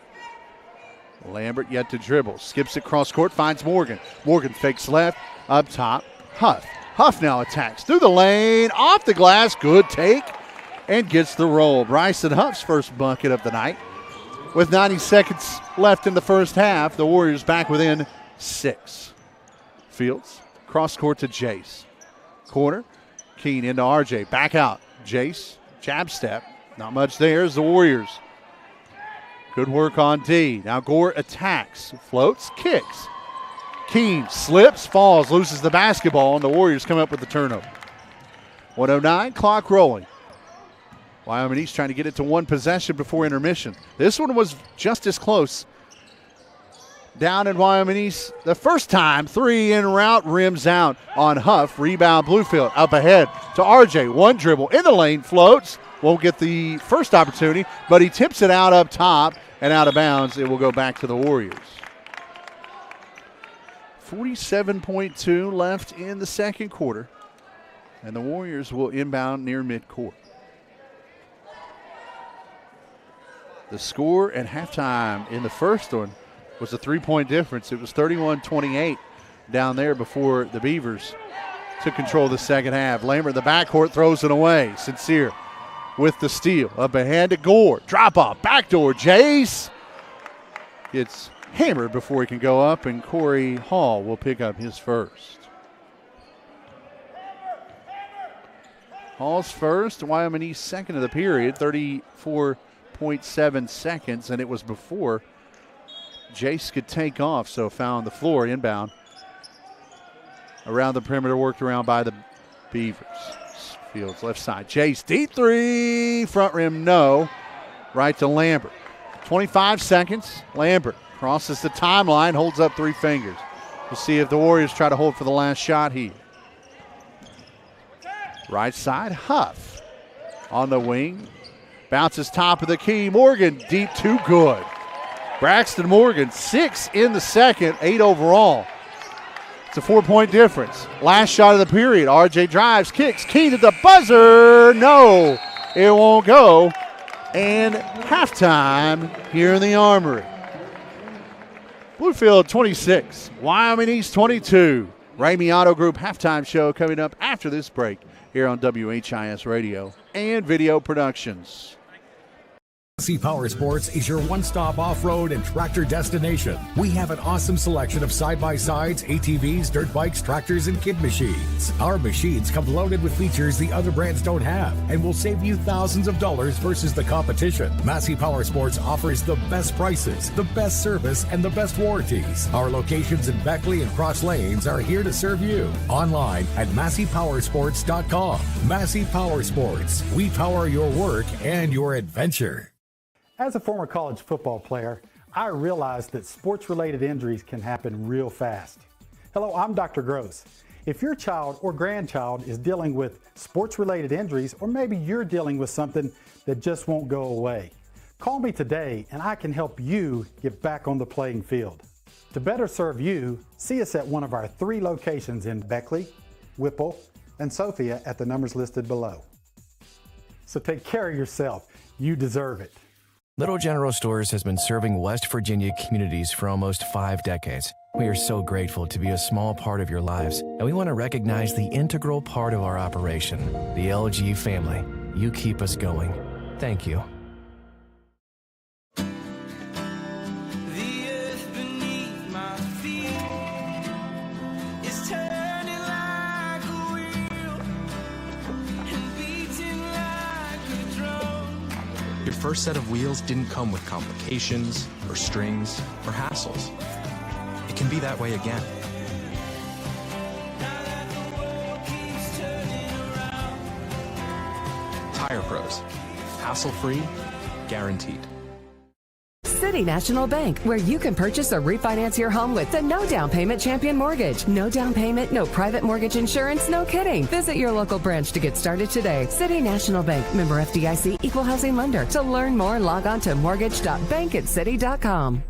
Lambert yet to dribble. Skips it cross court, finds Morgan. Morgan fakes left, up top. Huff. Huff now attacks through the lane, off the glass. Good take, and gets the roll. Bryson Huff's first bucket of the night. With 90 seconds left in the first half, the Warriors back within 6. Fields, cross court to Jace. Corner, Keene into RJ. Back out, Jace, jab step. Not much there as the Warriors. Good work on D. Now Gore attacks, floats, kicks. Keene slips, falls, loses the basketball, and the Warriors come up with the turnover. 1:09, clock rolling. Wyoming East trying to get it to 1 possession before intermission. This one was just as close. Down in Wyoming East the first time. 3 in route, rims out on Huff. Rebound Bluefield up ahead to RJ. 1 dribble in the lane, floats. Won't get the first opportunity, but he tips it out up top and out of bounds. It will go back to the Warriors. 47.2 left in the second quarter, and the Warriors will inbound near midcourt. The score at halftime in the first one was a 3-point difference. It was 31-28 down there before the Beavers took control of the second half. Lambert in the backcourt throws it away. Sincere with the steal. Up ahead to Gore. Drop off. Backdoor. Jace gets hammered before he can go up, and Corey Hall will pick up his first. Hall's first. Wyoming East second of the period. 34.7 seconds, and it was before Jace could take off, so foul on the floor, inbound. Around the perimeter, worked around by the Beavers. Fields left side. Jace, deep 3. Front rim, no. Right to Lambert. 25 seconds. Lambert crosses the timeline, holds up 3 fingers. We'll see if the Warriors try to hold for the last shot here. Right side, Huff. On the wing. Bounces top of the key. Morgan, deep 2, good. Braxton Morgan, 6 in the second, 8 overall. It's a 4-point difference. Last shot of the period. RJ drives, kicks, Keene at the buzzer. No, it won't go. And halftime here in the Armory. Bluefield 26, Wyoming East 22. Ramey Auto Group halftime show coming up after this break here on WHIS Radio and Video Productions. Massey Power Sports is your one-stop off-road and tractor destination. We have an awesome selection of side-by-sides, ATVs, dirt bikes, tractors, and kid machines. Our machines come loaded with features the other brands don't have and will save you thousands of dollars versus the competition. Massey Power Sports offers the best prices, the best service, and the best warranties. Our locations in Beckley and Cross Lanes are here to serve you. Online at MasseyPowersports.com. Massey Power Sports. We power your work and your adventure. As a former college football player, I realized that sports-related injuries can happen real fast. Hello, I'm Dr. Gross. If your child or grandchild is dealing with sports-related injuries, or maybe you're dealing with something that just won't go away, call me today and I can help you get back on the playing field. To better serve you, see us at one of our 3 locations in Beckley, Whipple, and Sophia at the numbers listed below. So take care of yourself. You deserve it. Little General Stores has been serving West Virginia communities for almost 5 decades. We are so grateful to be a small part of your lives, and we want to recognize the integral part of our operation, the LG family. You keep us going. Thank you. Your first set of wheels didn't come with complications, or strings, or hassles. It can be that way again. Tire Pros. Hassle-free, guaranteed. City National Bank, where you can purchase or refinance your home with the no down payment Champion Mortgage. No down payment, no private mortgage insurance, no kidding. Visit your local branch to get started today. City National Bank, member FDIC, equal housing lender. To learn more, log on to mortgage.bankatcity.com.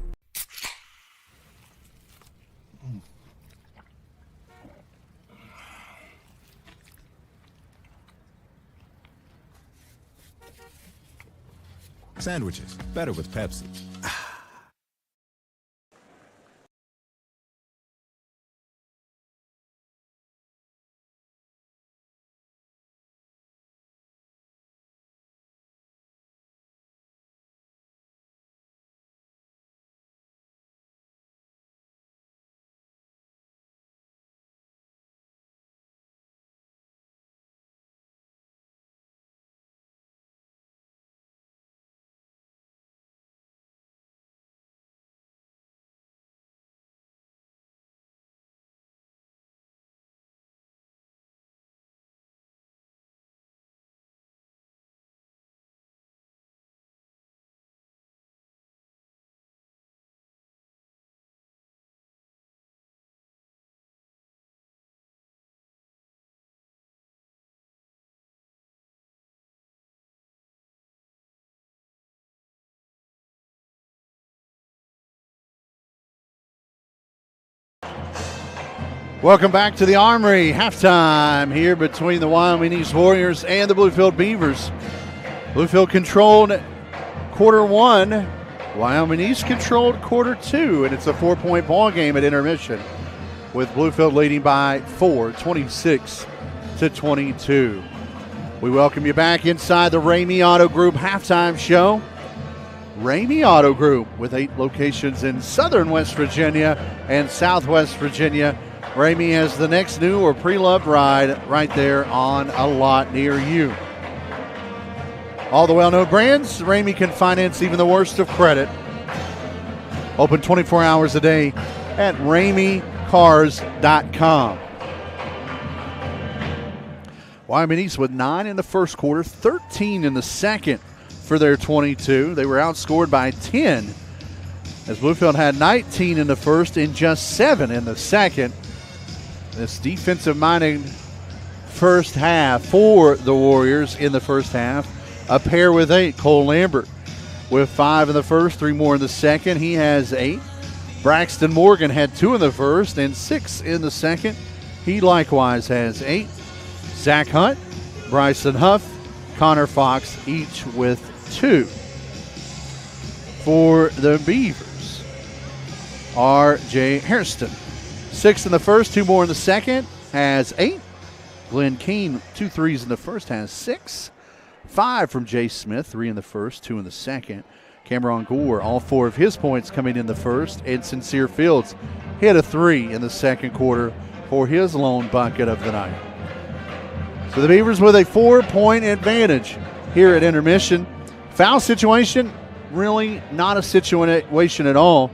Sandwiches, better with Pepsi. Welcome back to the Armory. Halftime here between the Wyoming East Warriors and the Bluefield Beavers. Bluefield controlled quarter 1. Wyoming East controlled quarter 2, and it's a 4-point ball game at intermission, with Bluefield leading by 4, 26-22. We welcome you back inside the Ramey Auto Group halftime show. Ramey Auto Group, with 8 locations in southern West Virginia and southwest Virginia. Ramey has the next new or pre-loved ride right there on a lot near you. All the well-known brands, Ramey can finance even the worst of credit. Open 24 hours a day at RameyCars.com. Wyoming East with 9 in the first quarter, 13 in the second for their 22. They were outscored by 10, as Bluefield had 19 in the first and just 7 in the second. This defensive-minded first half for the Warriors in the first half. A pair with 8, Cole Lambert with 5 in the first, 3 more in the second. He has 8. Braxton Morgan had 2 in the first and 6 in the second. He likewise has 8. Zach Hunt, Bryson Huff, Connor Fox, each with 2. For the Beavers, R.J. Hairston, 6 in the first, 2 more in the second, has 8. Glenn Keene, 2 threes in the first, has 6. 5 from Jay Smith, 3 in the first, 2 in the second. Cameron Gore, all 4 of his points coming in the first. And Sincere Fields hit a 3 in the second quarter for his lone bucket of the night. So the Beavers with a 4-point advantage here at intermission. Foul situation, really not a situation at all.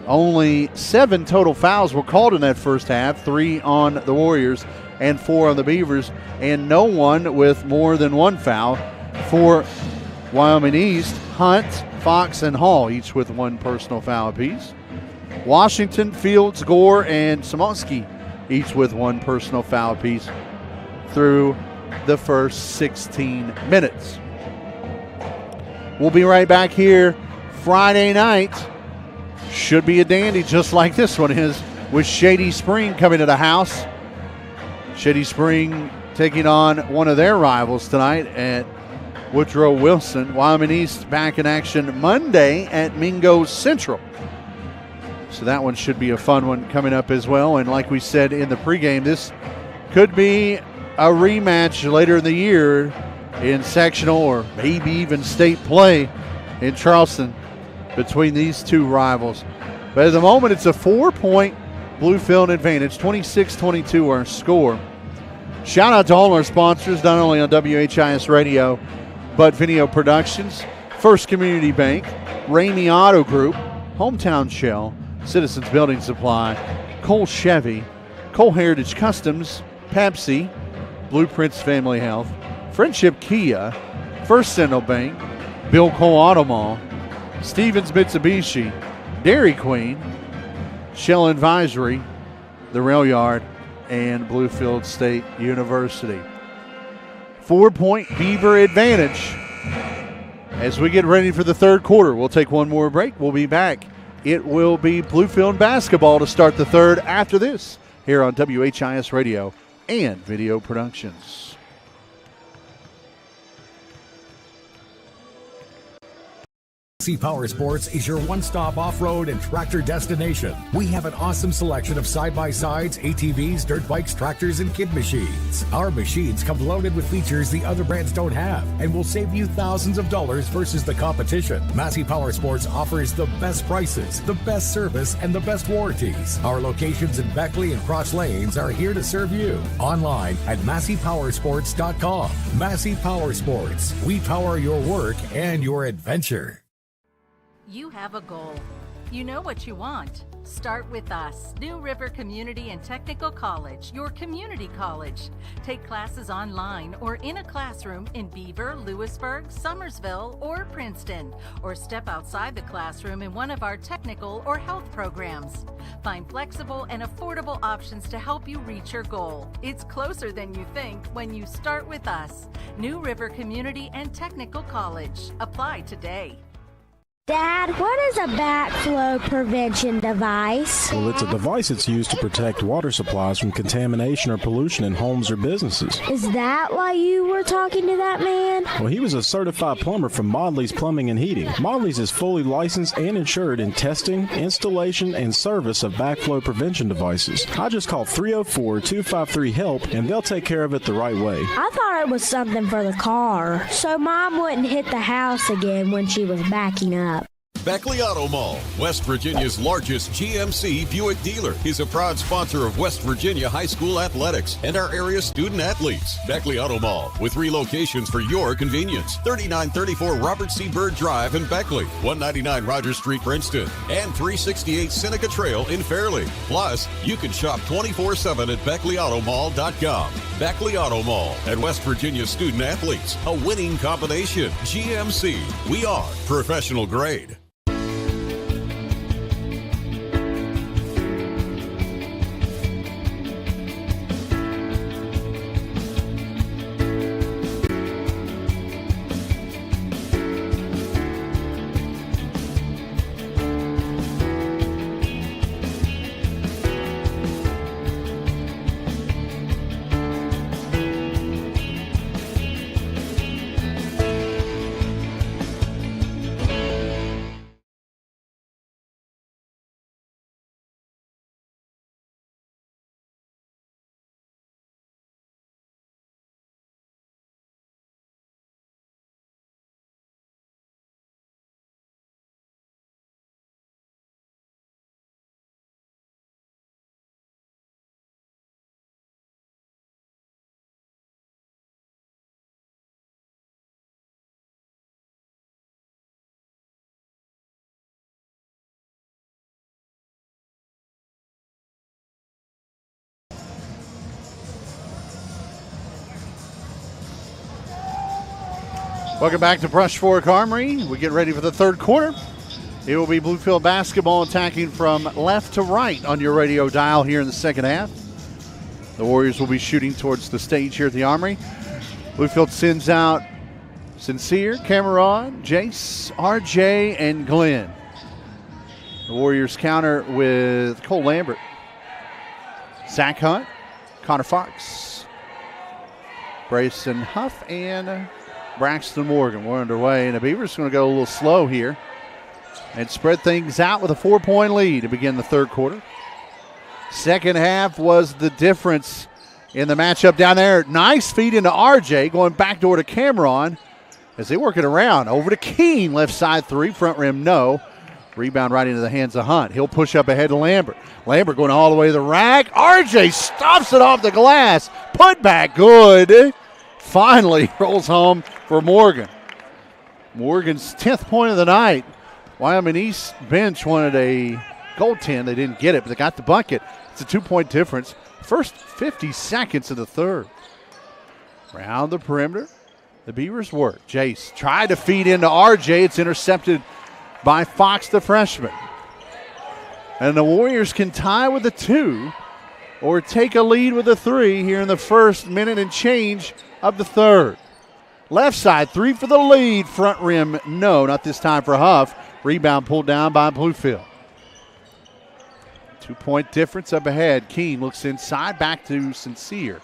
Only 7 total fouls were called in that first half, 3 on the Warriors and 4 on the Beavers, and no one with more than 1 foul for Wyoming East. Hunt, Fox, and Hall, each with 1 personal foul apiece. Washington, Fields, Gore, and Samosky, each with 1 personal foul apiece through the first 16 minutes. We'll be right back here Friday night. Should be a dandy just like this one is, with Shady Spring coming to the house. Shady Spring taking on one of their rivals tonight at Woodrow Wilson. Wyoming East back in action Monday at Mingo Central. So that one should be a fun one coming up as well. And like we said in the pregame, this could be a rematch later in the year in sectional or maybe even state play in Charleston between these 2 rivals. But at the moment, it's a 4-point Bluefield advantage, 26-22 our score. Shout out to all our sponsors, not only on WHIS Radio, but Video Productions, First Community Bank, Ramey Auto Group, Hometown Shell, Citizens Building Supply, Cole Chevy, Cole Heritage Customs, Pepsi, Blueprints Family Health, Friendship Kia, First Central Bank, Bill Cole Auto Mall, Stevens Mitsubishi, Dairy Queen, Shell Advisory, The Rail Yard, and Bluefield State University. 4-point Beaver advantage. As we get ready for the third quarter, we'll take one more break. We'll be back. It will be Bluefield basketball to start the third after this here on WHIS Radio and Video Productions. Massey Power Sports is your one-stop off-road and tractor destination. We have an awesome selection of side-by-sides, ATVs, dirt bikes, tractors, and kid machines. Our machines come loaded with features the other brands don't have and will save you thousands of dollars versus the competition. Massey Power Sports offers the best prices, the best service, and the best warranties. Our locations in Beckley and Cross Lanes are here to serve you. Online at MasseyPowersports.com. Massey Power Sports. We power your work and your adventure. You have a goal. You know what you want. Start with us, New River Community and Technical College, your community college. Take classes online or in a classroom in Beaver, Lewisburg, Summersville, or Princeton, or step outside the classroom in one of our technical or health programs. Find flexible and affordable options to help you reach your goal. It's closer than you think when you start with us, New River Community and Technical College. Apply today. Dad, what is a backflow prevention device? Well, it's a device that's used to protect water supplies from contamination or pollution in homes or businesses. Is that why you were talking to that man? Well, he was a certified plumber from Modley's Plumbing and Heating. Modley's is fully licensed and insured in testing, installation, and service of backflow prevention devices. I just call 304-253-HELP, and they'll take care of it the right way. I thought it was something for the car, so Mom wouldn't hit the house again when she was backing up. Beckley Auto Mall, West Virginia's largest GMC Buick dealer, is a proud sponsor of West Virginia high school athletics and our area student athletes. Beckley Auto Mall, with 3 locations for your convenience. 3934 Robert C. Byrd Drive in Beckley, 199 Rogers Street, Princeton, and 368 Seneca Trail in Fairleigh. Plus, you can shop 24/7 at BeckleyAutomall.com. Beckley Auto Mall and West Virginia student athletes, a winning combination. GMC, we are professional grade. Welcome back to Brush Fork Armory. We get ready for the third quarter. It will be Bluefield basketball attacking from left to right on your radio dial here in the second half. The Warriors will be shooting towards the stage here at the Armory. Bluefield sends out Sincere, Cameron, Jace, RJ, and Glenn. The Warriors counter with Cole Lambert, Zach Hunt, Connor Fox, Brayson Huff, and Braxton Morgan. We're underway, and the Beavers are going to go a little slow here and spread things out with a 4-point lead to begin the third quarter. Second half was the difference in the matchup down there. Nice feed into RJ, going backdoor to Cameron as they work it around. Over to Keene, left side three, front rim no. Rebound right into the hands of Hunt. He'll push up ahead to Lambert. Lambert going all the way to the rack. RJ stops it off the glass. Put back good. Finally rolls home for Morgan. Morgan's 10th point of the night. Wyoming East bench wanted a goaltend. They didn't get it, but they got the bucket. It's a 2-point difference. First 50 seconds of the third. Round the perimeter. The Beavers work. Jace tried to feed into RJ. It's intercepted by Fox, the freshman. And the Warriors can tie with a 2 or take a lead with a 3 here in the first minute and change of the third. Left side, 3 for the lead. Front rim, no, not this time for Huff. Rebound pulled down by Bluefield. 2-point difference up ahead. Keene looks inside, back to Sincere.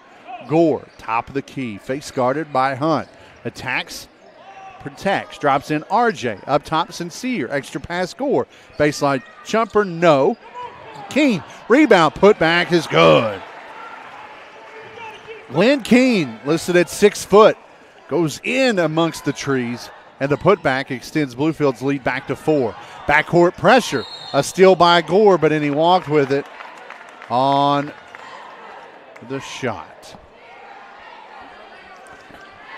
Gore, top of the key, face guarded by Hunt. Attacks, protects, drops in RJ. Up top, Sincere. Extra pass, Gore. Baseline jumper, no. Keene, rebound, put back is good. Glenn Keene, listed at 6 foot, goes in amongst the trees, and the putback extends Bluefield's lead back to 4. Backcourt pressure, a steal by Gore, but then he walked with it on the shot.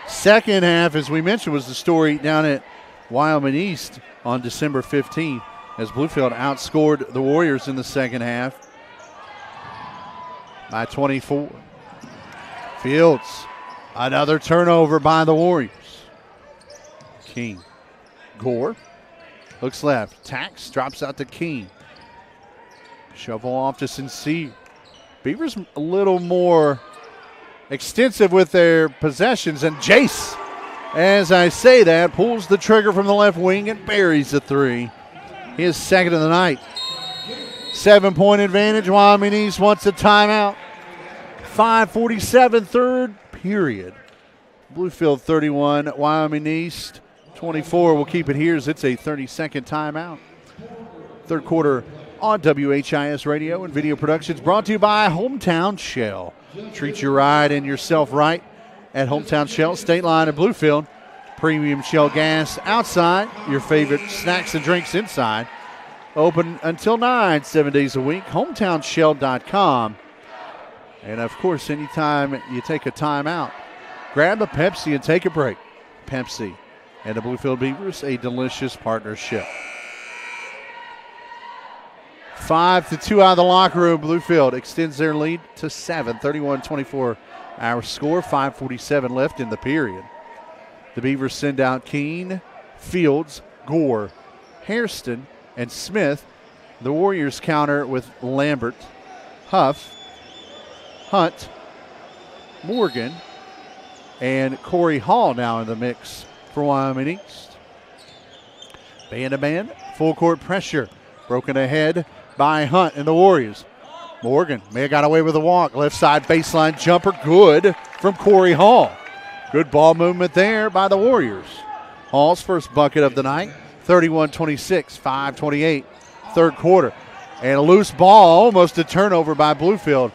Second half, as we mentioned, was the story down at Wyoming East on December 15th as Bluefield outscored the Warriors in the second half by 24. Fields, another turnover by the Warriors. Keene, Gore, looks left, tacks, drops out to Keene. Shovel off to Sincere. Beavers a little more extensive with their possessions, and Jace, as I say that, pulls the trigger from the left wing and buries the 3. His second of the night. 7-point advantage. Wyoming East wants a timeout. 5:47, third period. Bluefield 31, Wyoming East 24. We'll keep it here as it's a 30-second timeout. Third quarter on WHIS Radio and Video Productions, brought to you by Hometown Shell. Treat your ride and yourself right at Hometown Shell, State Line and Bluefield. Premium Shell gas outside, your favorite snacks and drinks inside. Open until 9, 7 days a week. HometownShell.com. And, of course, anytime you take a timeout, grab a Pepsi and take a break. Pepsi and the Bluefield Beavers, a delicious partnership. 5-2 out of the locker room. Bluefield extends their lead to 7. 31-24 our score. 5:47 left in the period. The Beavers send out Keene, Fields, Gore, Hairston, and Smith. The Warriors counter with Lambert, Huff, Hunt, Morgan, and Corey Hall now in the mix for Wyoming East. Man-to-man, full court pressure. Broken ahead by Hunt and the Warriors. Morgan may have got away with a walk. Left side baseline jumper, good from Corey Hall. Good ball movement there by the Warriors. Hall's first bucket of the night, 31-26, 5:28, third quarter. And a loose ball, almost a turnover by Bluefield.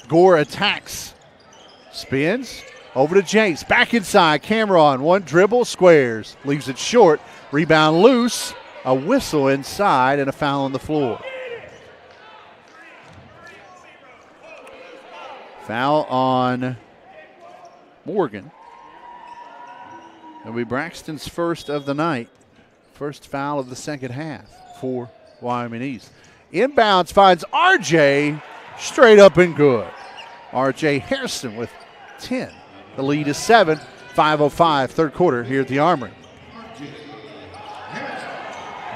Gore attacks, spins, over to Jace, back inside, Cameron, one dribble, squares, leaves it short, rebound loose, a whistle inside, and a foul on the floor. Foul on Morgan. It'll be Braxton's first of the night. First foul of the second half for Wyoming East. Inbounds finds RJ, straight up and good. RJ Hairston with 10. The lead is 7. 5:05, third quarter here at the Armory.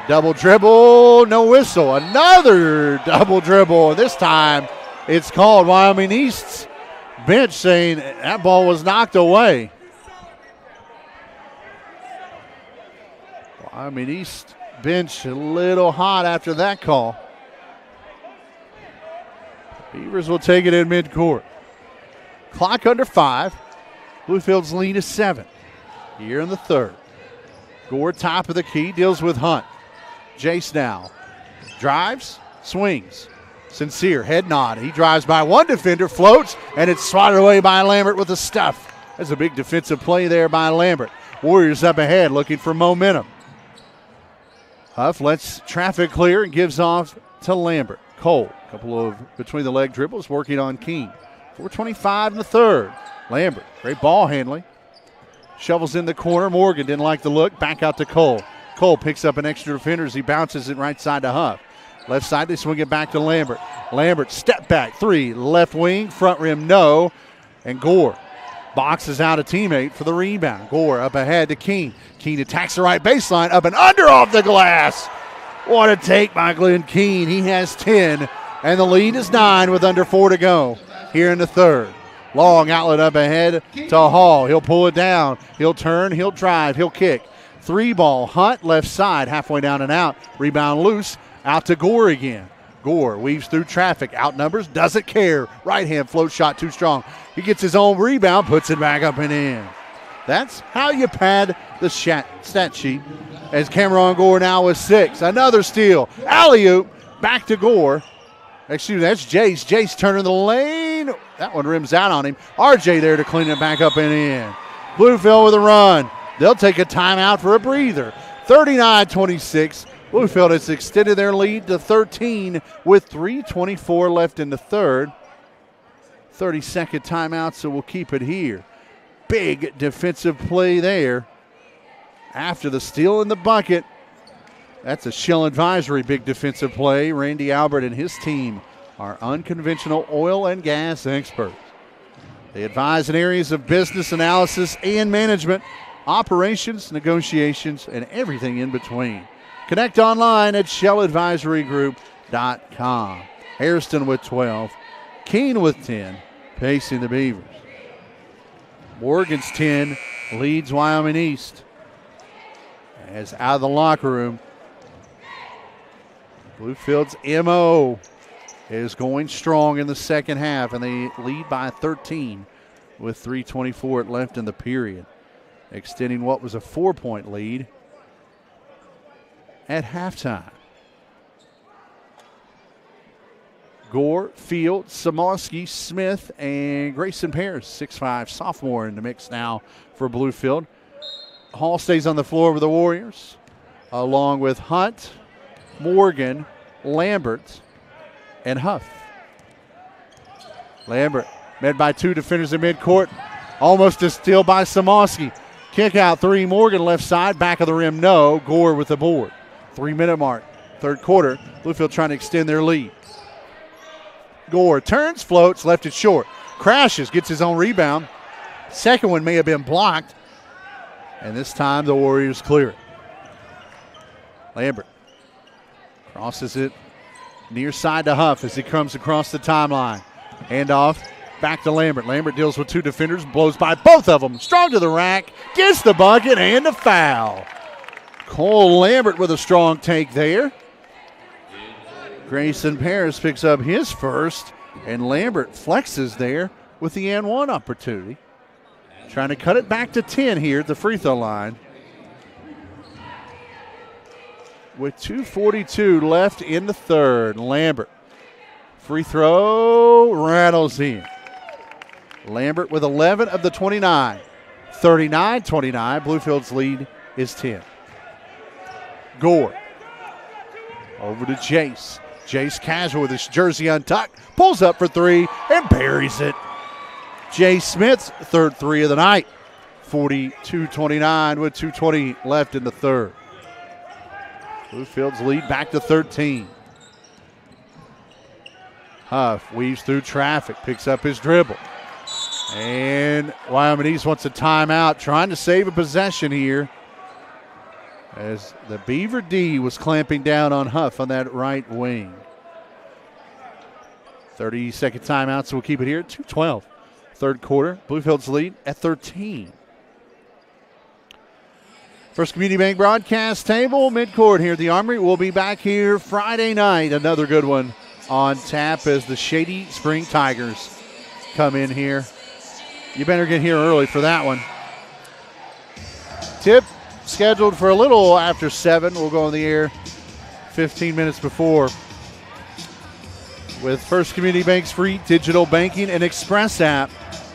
Double dribble, no whistle. Another double dribble. This time it's called. Wyoming East's bench saying that ball was knocked away. Wyoming East bench a little hot after that call. Beavers will take it in midcourt. Clock under 5. Bluefield's lead is 7. Here in the third. Gore top of the key, deals with Hunt. Jace now drives, swings. Sincere, head nod. He drives by one defender, floats, and it's swatted away by Lambert with the stuff. That's a big defensive play there by Lambert. Warriors up ahead looking for momentum. Huff lets traffic clear and gives off to Lambert. Cole, a couple of between-the-leg dribbles working on Keene. 4:25 in the third. Lambert, great ball handling. Shovels in the corner. Morgan didn't like the look. Back out to Cole. Cole picks up an extra defender as he bounces it right side to Huff. Left side, they swing it back to Lambert. Lambert, step back, 3, left wing, front rim, no. And Gore boxes out a teammate for the rebound. Gore up ahead to Keene. Keene attacks the right baseline, up and under off the glass. What a take by Glenn Keene. He has 10, and the lead is 9 with under 4 to go here in the third. Long outlet up ahead to Hall. He'll pull it down. He'll turn, he'll drive, he'll kick. 3 ball, Hunt left side, halfway down and out. Rebound loose, out to Gore again. Gore weaves through traffic, outnumbers, doesn't care. Right hand float shot too strong. He gets his own rebound, puts it back up and in. That's how you pad the stat sheet. As Cameron Gore now with 6. Another steal. Alley-oop, back to Gore. Excuse me, that's Jace. Jace turning the lane. That one rims out on him. RJ there to clean it back up and in. Bluefield with a run. They'll take a timeout for a breather. 39-26. Bluefield has extended their lead to 13 with 3:24 left in the third. 30-second timeout, so we'll keep it here. Big defensive play there. After the steal in the bucket, that's a Shell Advisory big defensive play. Randy Albert and his team are unconventional oil and gas experts. They advise in areas of business analysis and management, operations, negotiations, and everything in between. Connect online at shelladvisorygroup.com. Hairston with 12, Keene with 10, pacing the Beavers. Morgan's 10 leads Wyoming East. As out of the locker room, Bluefield's MO is going strong in the second half, and they lead by 13 with 3:24 left in the period, extending what was a 4-point lead at halftime. Gore, Field, Samoski, Smith, and Grayson Paris, 6'5", sophomore in the mix now for Bluefield. Hall stays on the floor with the Warriors, along with Hunt, Morgan, Lambert, and Huff. Lambert met by 2 defenders in midcourt. Almost a steal by Samoski. Kick out 3, Morgan left side, back of the rim, no. Gore with the board. 3-minute mark, third quarter. Bluefield trying to extend their lead. Gore turns, floats, left it short. Crashes, gets his own rebound. Second one may have been blocked. And this time the Warriors clear it. Lambert crosses it near side to Huff as he comes across the timeline. Handoff back to Lambert. Lambert deals with 2 defenders, blows by both of them. Strong to the rack, gets the bucket and the foul. Cole Lambert with a strong take there. Grayson Paris picks up his first, and Lambert flexes there with the and one opportunity. Trying to cut it back to 10 here at the free throw line. With 2:42 left in the third, Lambert. Free throw rattles in. Lambert with 11 of the 29. 39-29, Bluefield's lead is 10. Gore. Over to Jace. Jace casual with his jersey untucked. Pulls up for 3 and buries it. Jay Smith's third 3 of the night. 42-29 with 2:20 left in the third. Bluefield's lead back to 13. Huff weaves through traffic, picks up his dribble. And Wyoming East wants a timeout, trying to save a possession here, as the Beaver D was clamping down on Huff on that right wing. 30-second timeout, so we'll keep it here at 2:12. Third quarter, Bluefield's lead at 13. First Community Bank broadcast table, midcourt here at the Armory. We'll be back here Friday night. Another good one on tap as the Shady Spring Tigers come in here. You better get here early for that one. Tip scheduled for a little after 7. We'll go on the air 15 minutes before. With First Community Bank's free digital banking and express app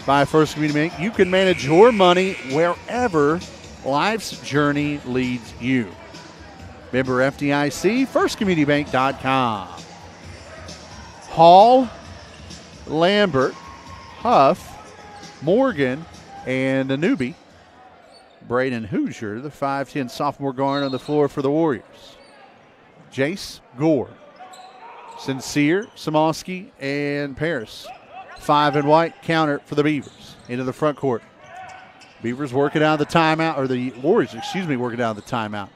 by First Community Bank, you can manage your money wherever life's journey leads you. Member FDIC, firstcommunitybank.com. Hall, Lambert, Huff, Morgan, and a newbie, Braden Hoosier, the 5'10 sophomore guard on the floor for the Warriors. Jace, Gore, Sincere, Samosky, and Paris. 5 and white counter for the Beavers into the front court. Beavers working out the timeout, or the Warriors, working out the timeout.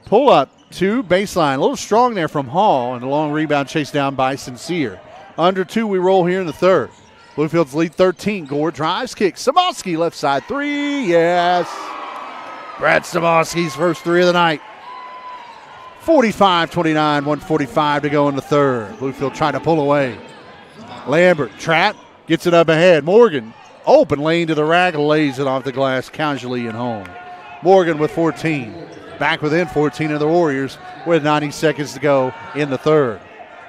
Pull up to baseline. A little strong there from Hall, and a long rebound chased down by Sincere. Under 2, we roll here in the third. Bluefield's lead 13. Gore drives, kicks. Samosky left side 3. Yes. Brett Samosky's first 3 of the night. 45-29, 1:45 to go in the third. Bluefield trying to pull away. Lambert, trap, gets it up ahead. Morgan, open lane to the rack, lays it off the glass casually and home. Morgan with 14. Back within 14 of the Warriors with 90 seconds to go in the third.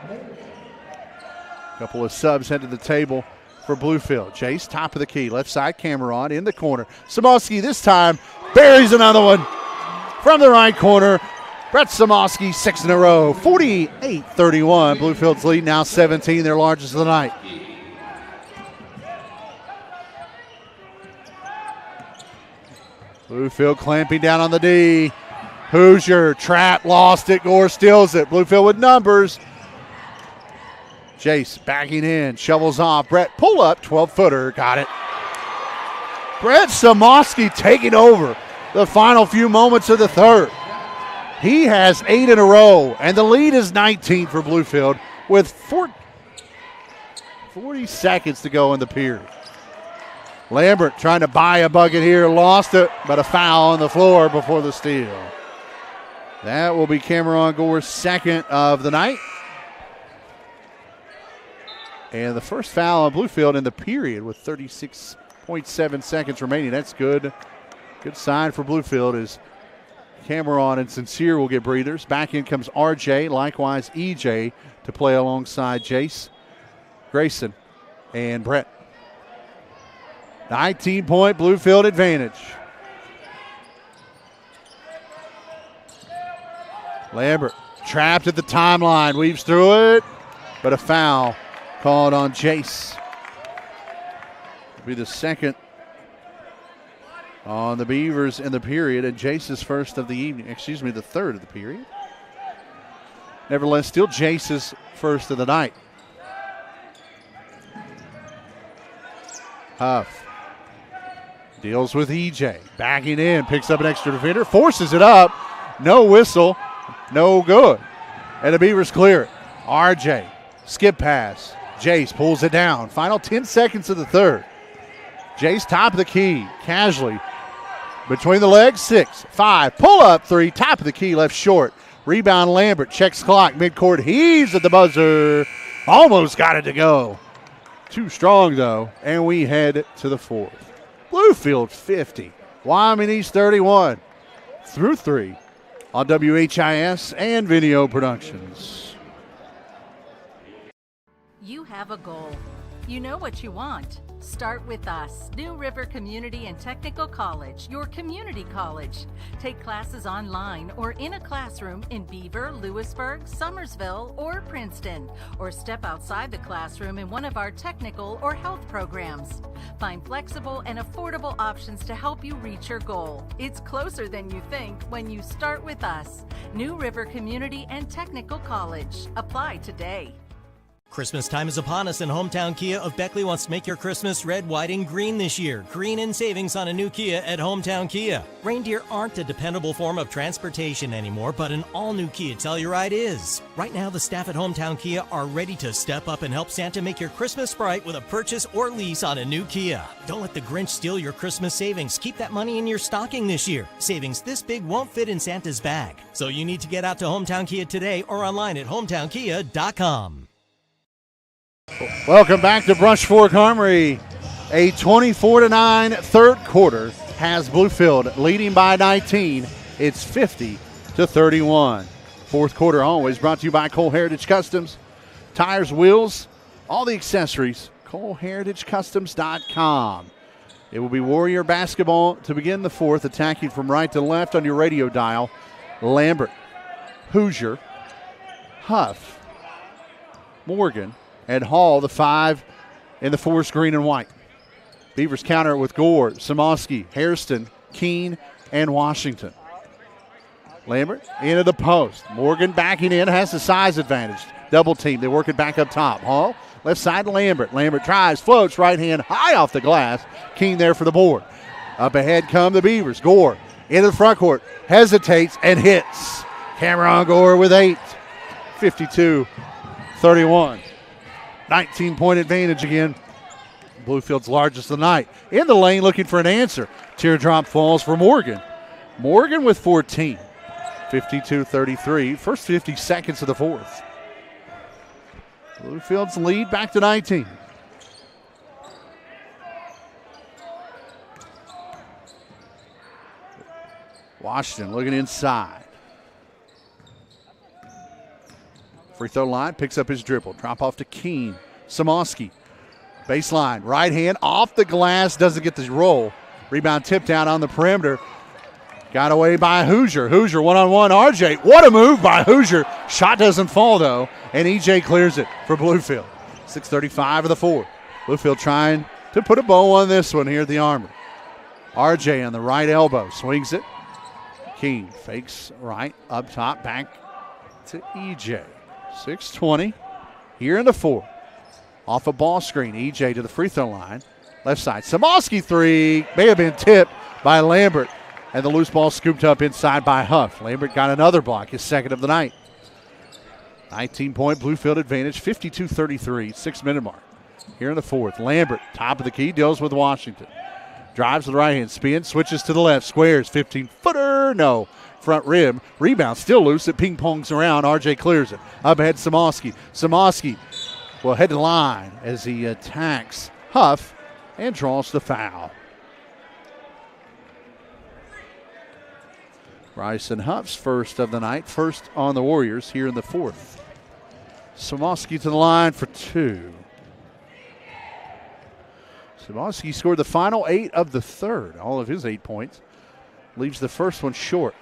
A couple of subs head to the table for Bluefield. Chase, top of the key, left side, Cameron in the corner. Samosky this time buries another one from the right corner. Brett Samosky, 6 in a row, 48-31. Bluefield's lead now 17, their largest of the night. Bluefield clamping down on the D. Hoosier, trap, lost it. Gore steals it. Bluefield with numbers. Jace backing in, shovels off. Brett, pull up, 12-footer, got it. Brett Samosky taking over the final few moments of the third. He has 8 in a row, and the lead is 19 for Bluefield with 40 seconds to go in the period. Lambert trying to buy a bucket here, lost it, but a foul on the floor before the steal. That will be Cameron Gore's second of the night. And the first foul on Bluefield in the period with 36.7 seconds remaining. That's good. Good sign for Bluefield as Cameron and Sincere will get breathers. Back in comes RJ, likewise EJ to play alongside Jace, Grayson, and Brett. 19-point Bluefield advantage. Lambert trapped at the timeline, weaves through it, but a foul called on Jace. It'll be the second on the Beavers in the period, and Jace's first of the evening, the third of the period. Nevertheless, still Jace's first of the night. Huff deals with EJ, backing in, picks up an extra defender, forces it up, no whistle, no good. And the Beavers clear it. RJ, skip pass. Jace pulls it down. Final 10 seconds of the third. Jace top of the key, casually. Between the legs, 6, 5, pull up 3, top of the key, left short. Rebound Lambert, checks clock, midcourt, heaves at the buzzer. Almost got it to go. Too strong though, and we head to the fourth. Bluefield 50, Wyoming East 31. Through 3 on WHIS and Video Productions. You have a goal. You know what you want. Start with us, New River Community and Technical College, your community college. Take classes online or in a classroom in Beaver, Lewisburg, Summersville, or Princeton, or step outside the classroom in one of our technical or health programs. Find flexible and affordable options to help you reach your goal. It's closer than you think when you start with us, New River Community and Technical College. Apply today. Christmas time is upon us, and Hometown Kia of Beckley wants to make your Christmas red, white, and green this year. Green in savings on a new Kia at Hometown Kia. Reindeer aren't a dependable form of transportation anymore, but an all-new Kia Telluride is. Right now, the staff at Hometown Kia are ready to step up and help Santa make your Christmas bright with a purchase or lease on a new Kia. Don't let the Grinch steal your Christmas savings. Keep that money in your stocking this year. Savings this big won't fit in Santa's bag. So you need to get out to Hometown Kia today or online at hometownkia.com. Welcome back to Brush Fork Armory. A 24-9 third quarter has Bluefield leading by 19. It's 50-31. Fourth quarter always brought to you by Cole Heritage Customs. Tires, wheels, all the accessories. ColeHeritageCustoms.com. It will be Warrior basketball to begin the fourth, attacking from right to left on your radio dial. Lambert, Hoosier, Huff, Morgan, and Hall, the five in the forest green and white. Beavers counter it with Gore, Samosky, Hairston, Keene, and Washington. Lambert into the post. Morgan backing in, has the size advantage. Double team, they work it back up top. Hall, left side Lambert. Lambert tries, floats, right hand high off the glass. Keene there for the board. Up ahead come the Beavers. Gore into the front court, hesitates and hits. Cameron Gore with 8. 52-31. 19-point advantage again. Bluefield's largest of the night. In the lane looking for an answer. Teardrop falls for Morgan. Morgan with 14. 52-33. First 50 seconds of the fourth. Bluefield's lead back to 19. Washington looking inside. Free throw line, picks up his dribble. Drop off to Keene. Samosky. Baseline, right hand off the glass, doesn't get the roll. Rebound tipped out on the perimeter. Got away by Hoosier. Hoosier one-on-one, RJ. What a move by Hoosier. Shot doesn't fall, though, and EJ clears it for Bluefield. 6:35 of the fourth. Bluefield trying to put a bow on this one here at the Armory. RJ on the right elbow, swings it. Keene fakes right, up top, back to EJ. 6:20 here in the fourth. Off a ball screen, EJ to the free throw line. Left side, Samosky three. May have been tipped by Lambert. And the loose ball scooped up inside by Huff. Lambert got another block, his second of the night. 19-point Bluefield advantage, 52-33, 6-minute mark. Here in the fourth, Lambert, top of the key, deals with Washington. Drives with the right hand, spin, switches to the left, squares, 15-footer, no. Front rim, rebound, still loose, it ping-pongs around, RJ clears it. Up ahead, Samosky. Samosky will head to the line as he attacks Huff and draws the foul. Bryson Huff's first of the night, first on the Warriors here in the fourth. Samosky to the line for two. Samosky scored the final 8 of the third, all of his 8 points. Leaves the first one short.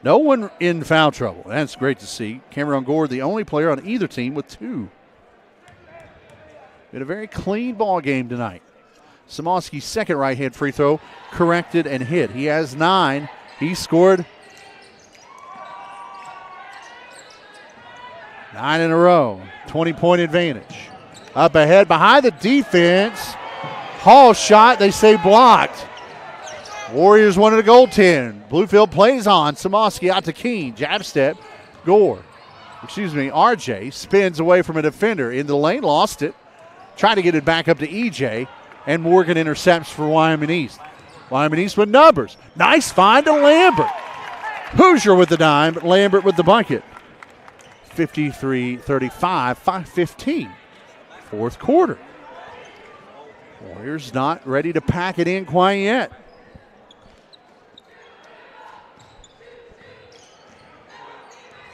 No one in foul trouble. That's great to see. Cameron Gore, the only player on either team with 2. Been a very clean ball game tonight. Samosky's second right-hand free throw corrected and hit. He has 9. He scored 9 in a row. 20-point advantage. Up ahead behind the defense. Hall shot, they say blocked. Warriors wanted a goaltend. Bluefield plays on. Samosky out to Keene. Jab step. RJ spins away from a defender in the lane, lost it. Tried to get it back up to EJ. And Morgan intercepts for Wyoming East. Wyoming East with numbers. Nice find to Lambert. Hoosier with the dime, but Lambert with the bucket. 53-35, 5:15. Fourth quarter. Warriors not ready to pack it in quite yet.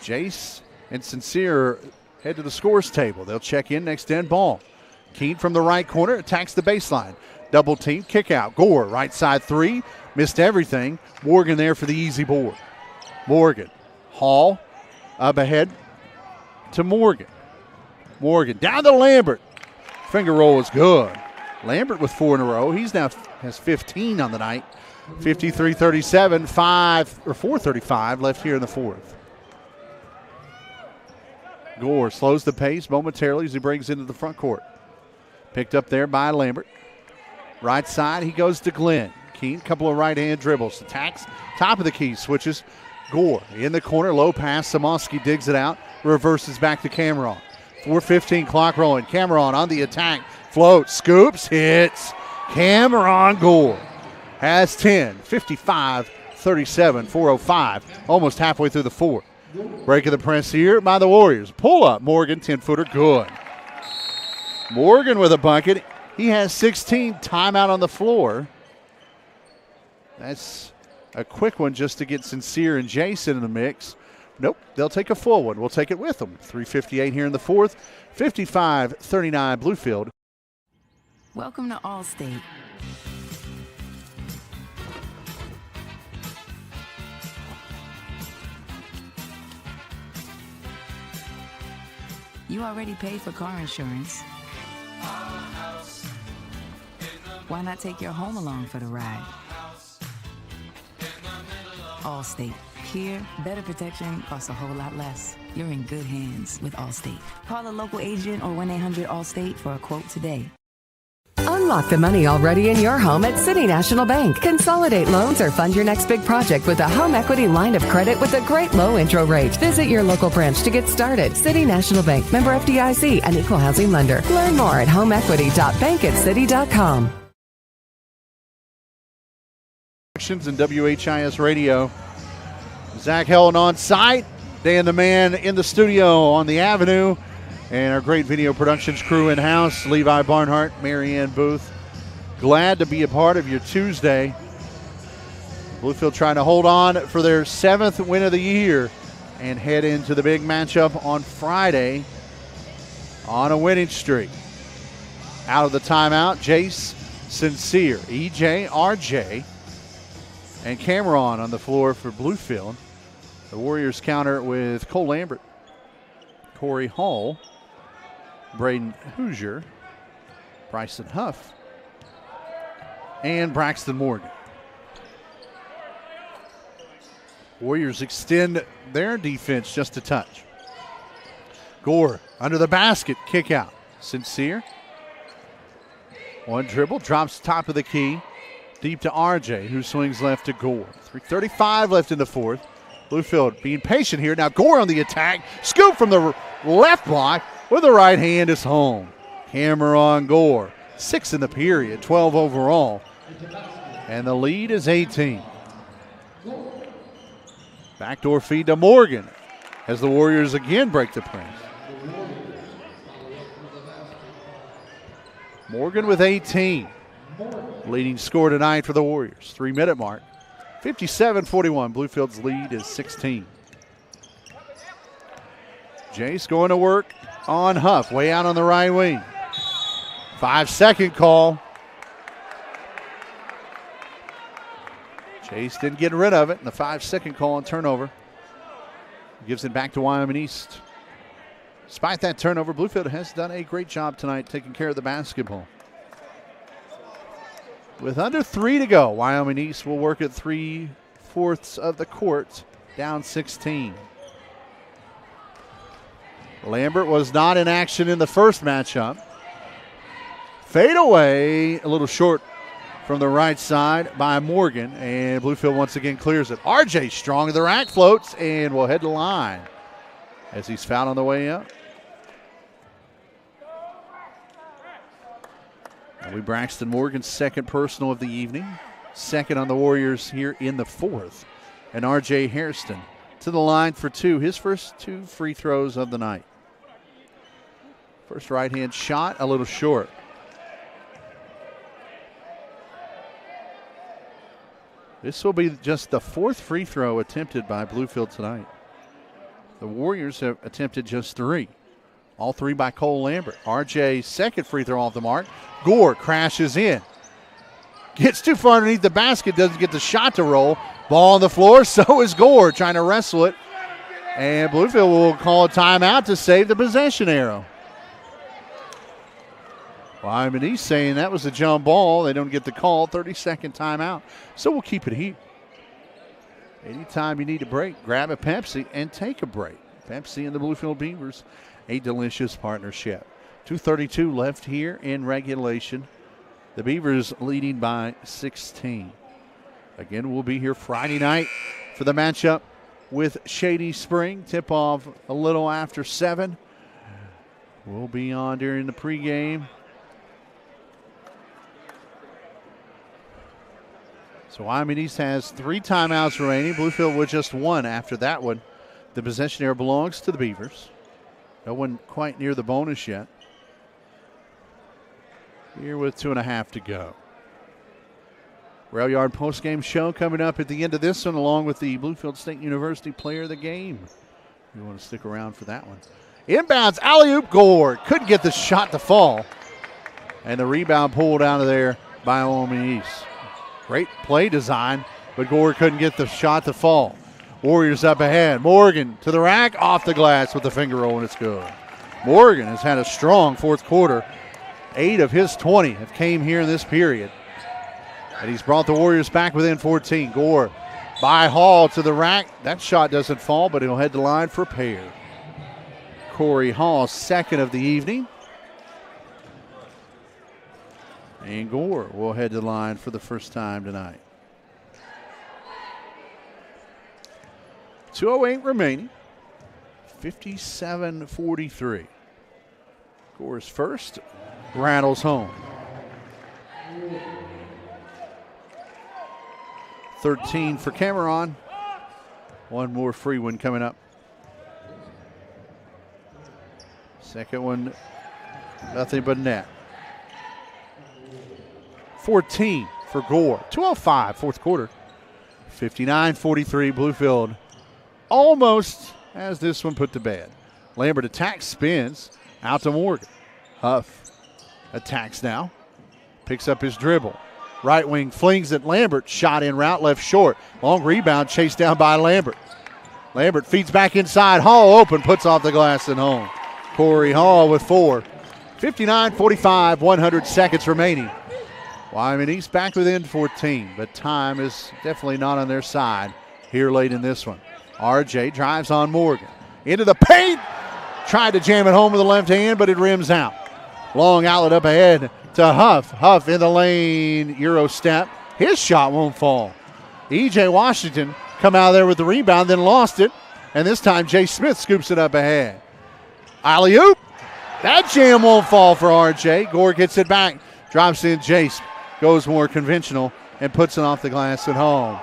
Jace and Sincere head to the scores table. They'll check in next end ball. Keene from the right corner attacks the baseline. Double team, kick out. Gore, right side 3. Missed everything. Morgan there for the easy board. Morgan. Hall up ahead to Morgan. Morgan down to Lambert. Finger roll is good. Lambert with 4 in a row. He's now has 15 on the night. 53-37, 4:35 left here in the fourth. Gore slows the pace momentarily as he brings into the front court. Picked up there by Lambert. Right side, he goes to Glenn. Keene, couple of right-hand dribbles. Attacks, top of the key, switches. Gore in the corner, low pass. Samoski digs it out, reverses back to Cameron. 4:15 clock rolling. Cameron on the attack. Floats, scoops, hits. Cameron Gore has 10, 55-37, 4:05. Almost halfway through the fourth. Break of the press here by the Warriors. Pull up, Morgan, 10-footer, good. Morgan with a bucket. He has 16. Timeout on the floor. That's a quick one just to get Sincere and Jason in the mix. Nope, they'll take a full one. We'll take it with them. 3:58 here in the fourth. 55-39 Bluefield. Welcome to Allstate. You already paid for car insurance. Why not take your home along for the ride? Allstate. Here, better protection costs a whole lot less. You're in good hands with Allstate. Call a local agent or 1-800-ALLSTATE for a quote today. Unlock the money already in your home at City National Bank. Consolidate loans or fund your next big project with a home equity line of credit with a great low intro rate. Visit your local branch to get started. City National Bank, member FDIC, an equal housing lender. Learn more at homeequity.bankatcity.com. And WHIS Radio. Zach Helen on site. Dan the Man in the studio on the Avenue. And our great video productions crew in-house, Levi Barnhart, Marianne Booth. Glad to be a part of your Tuesday. Bluefield trying to hold on for their 7th win of the year and head into the big matchup on Friday on a winning streak. Out of the timeout, Jace, Sincere, EJ, RJ, and Cameron on the floor for Bluefield. The Warriors counter with Cole Lambert, Corey Hall, Braden Hoosier, Bryson Huff, and Braxton Morgan. Warriors extend their defense just a touch. Gore under the basket, kick out. Sincere. One dribble, drops top of the key. Deep to RJ, who swings left to Gore. 3:35 left in the fourth. Bluefield being patient here. Now Gore on the attack. Scoop from the left block. With the right hand is home. Cameron Gore. 6 in the period, 12 overall. And the lead is 18. Backdoor feed to Morgan as the Warriors again break the press. Morgan with 18. Leading score tonight for the Warriors. 3-minute mark. 57-41. Bluefield's lead is 16. Jace going to work on Huff. Way out on the right wing. 5-second call. Jace didn't get rid of it. And the 5-second call on turnover gives it back to Wyoming East. Despite that turnover, Bluefield has done a great job tonight taking care of the basketball. With under 3 to go, Wyoming East will work at 3/4 of the court, down 16. Lambert was not in action in the first matchup. Fade away, a little short from the right side by Morgan, and Bluefield once again clears it. RJ strong to the rack, floats, and will head to the line as he's fouled on the way up. Braxton Morgan's second personal of the evening. Second on the Warriors here in the fourth. And R.J. Hairston to the line for 2. His first 2 free throws of the night. First right-hand shot, a little short. This will be just the 4th free throw attempted by Bluefield tonight. The Warriors have attempted just 3. All 3 by Cole Lambert. RJ's second free throw off the mark. Gore crashes in. Gets too far underneath the basket, doesn't get the shot to roll. Ball on the floor, so is Gore trying to wrestle it. And Bluefield will call a timeout to save the possession arrow. Wyoming East saying that was a jump ball. They don't get the call. 30-second timeout. So we'll keep it here. Anytime you need a break, grab a Pepsi and take a break. Pepsi and the Bluefield Beavers, a delicious partnership. 2:32 left here in regulation. The Beavers leading by 16. Again, we'll be here Friday night for the matchup with Shady Spring. Tip-off a little after 7. We'll be on during the pregame. So Wyoming East has 3 timeouts remaining. Bluefield with just 1 after that one. The possession here belongs to the Beavers. No one quite near the bonus yet. Here with 2.5 to go. Rail Yard postgame show coming up at the end of this one, along with the Bluefield State University player of the game. You want to stick around for that one. Inbounds, alley-oop, Gore. Couldn't get the shot to fall. And the rebound pulled out of there by Wyoming East. Great play design, but Gore couldn't get the shot to fall. Warriors up ahead. Morgan to the rack, off the glass with the finger roll, and it's good. Morgan has had a strong fourth quarter. 8 of his 20 have came here in this period. And he's brought the Warriors back within 14. Gore by Hall to the rack. That shot doesn't fall, but he'll head to line for a pair. Corey Hall, second of the evening. And Gore will head to the line for the first time tonight. 2:08 remaining. 57-43. Gore's first. Rattles home. 13 for Cameron. One more free one coming up. Second one, nothing but net. 14 for Gore. 2:05 fourth quarter. 59-43 Bluefield. Almost has this one put to bed. Lambert attacks, spins, out to Morgan. Huff attacks now. Picks up his dribble. Right wing flings at Lambert. Shot in route, left short. Long rebound chased down by Lambert. Lambert feeds back inside. Hall open, puts off the glass and home. Corey Hall with 4. 59-45, 100 seconds remaining. Wyoming East back within 14, but time is definitely not on their side here late in this one. RJ drives on Morgan. Into the paint. Tried to jam it home with the left hand, but it rims out. Long outlet up ahead to Huff. Huff in the lane, Euro step. His shot won't fall. E.J. Washington come out of there with the rebound, then lost it. And this time Jay Smith scoops it up ahead. Alley-oop. That jam won't fall for RJ. Gore gets it back. Drops in Jace. Goes more conventional and puts it off the glass at home.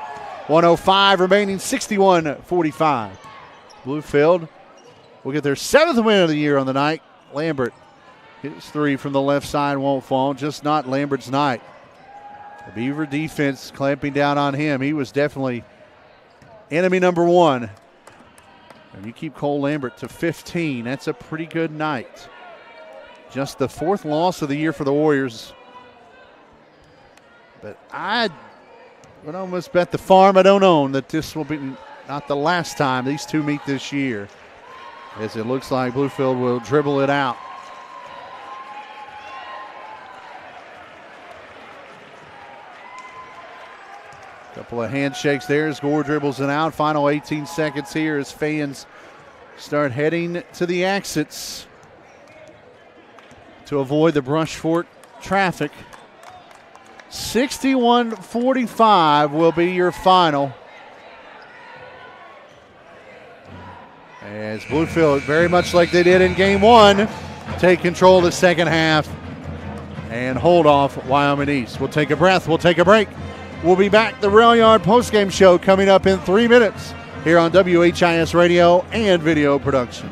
1:05 remaining, 61-45. Bluefield will get their 7th win of the year on the night. Lambert, his 3 from the left side won't fall. Just not Lambert's night. The Beaver defense clamping down on him. He was definitely enemy number 1. And you keep Cole Lambert to 15. That's a pretty good night. Just the 4th loss of the year for the Warriors. But I would almost bet the farm I don't own that this will be not the last time these two meet this year, as it looks like Bluefield will dribble it out. Couple of handshakes there as Gore dribbles it out. Final 18 seconds here as fans start heading to the exits to avoid the Brush Fork traffic. 61-45 will be your final. As Bluefield, very much like they did in game 1, take control of the second half and hold off Wyoming East. We'll take a breath. We'll take a break. We'll be back. The Rail Yard postgame show coming up in 3 minutes here on WHIS Radio and Video Productions.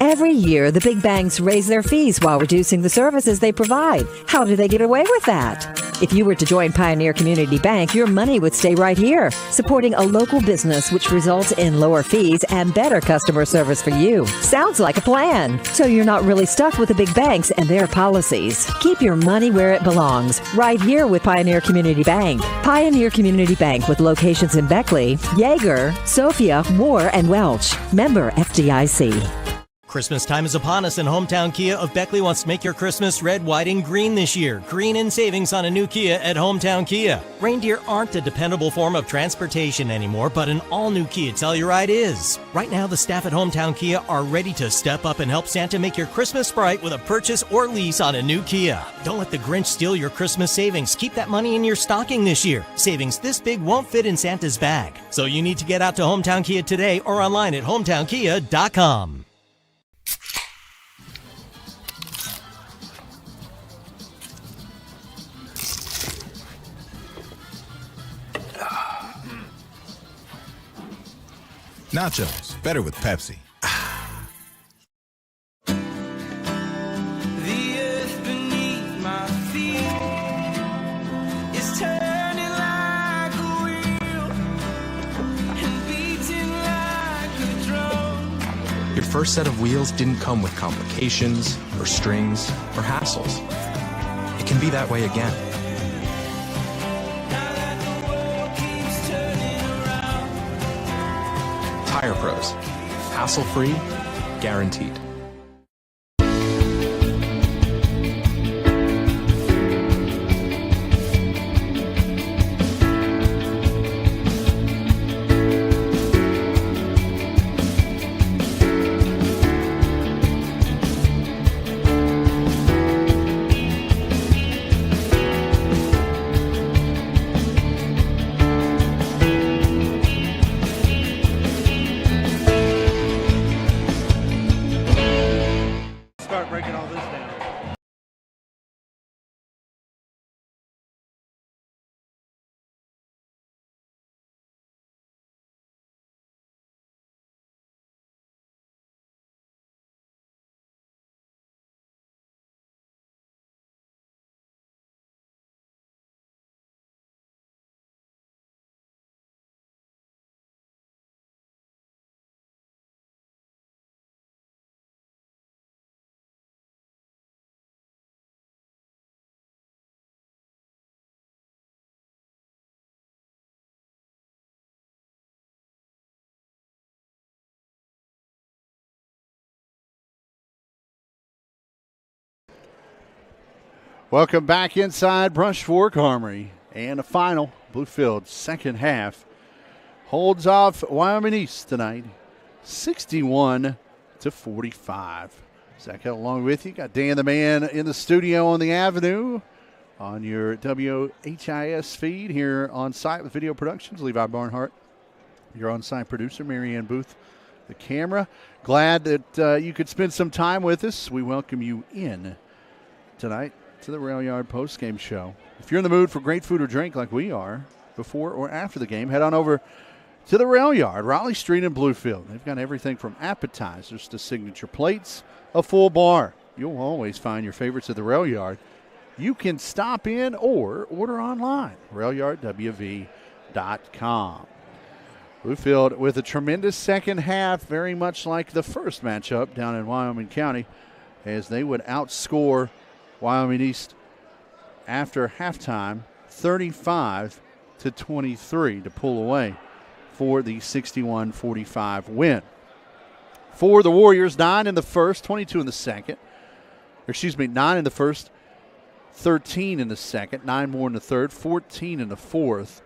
Every year, the big banks raise their fees while reducing the services they provide. How do they get away with that? If you were to join Pioneer Community Bank, your money would stay right here, supporting a local business, which results in lower fees and better customer service for you. Sounds like a plan. So you're not really stuck with the big banks and their policies. Keep your money where it belongs, right here with Pioneer Community Bank. Pioneer Community Bank with locations in Beckley, Yeager, Sophia, Moore, and Welch. Member FDIC. Christmas time is upon us, and Hometown Kia of Beckley wants to make your Christmas red, white, and green this year. Green in savings on a new Kia at Hometown Kia. Reindeer aren't a dependable form of transportation anymore, but an all-new Kia Telluride is. Right now, the staff at Hometown Kia are ready to step up and help Santa make your Christmas bright with a purchase or lease on a new Kia. Don't let the Grinch steal your Christmas savings. Keep that money in your stocking this year. Savings this big won't fit in Santa's bag. So you need to get out to Hometown Kia today or online at hometownkia.com. Nachos, better with Pepsi. The earth beneath my feet is turning like a wheel and beating like a drum. Your first set of wheels didn't come with complications or strings or hassles. It can be that way again. Tire Pros. Hassle-free, guaranteed. Welcome back inside Brush Fork Armory. And a final, Bluefield second half holds off Wyoming East tonight, 61-45. Zach Hill along with you. Got Dan the Man in the studio on the Avenue on your WHIS feed here on site with Video Productions. Levi Barnhart, your on-site producer. Marianne Booth, the camera. Glad that you could spend some time with us. We welcome you in tonight to the Rail Yard postgame show. If you're in the mood for great food or drink like we are, before or after the game, head on over to the Rail Yard, Raleigh Street in Bluefield. They've got everything from appetizers to signature plates, a full bar. You'll always find your favorites at the Rail Yard. You can stop in or order online, railyardwv.com. Bluefield with a tremendous second half, very much like the first matchup down in Wyoming County, as they would outscore Wyoming East after halftime 35-23 to pull away for the 61-45 win. For the Warriors, 9 in the first, 22 in the second. 9 in the first, 13 in the second, 9 more in the third, 14 in the fourth.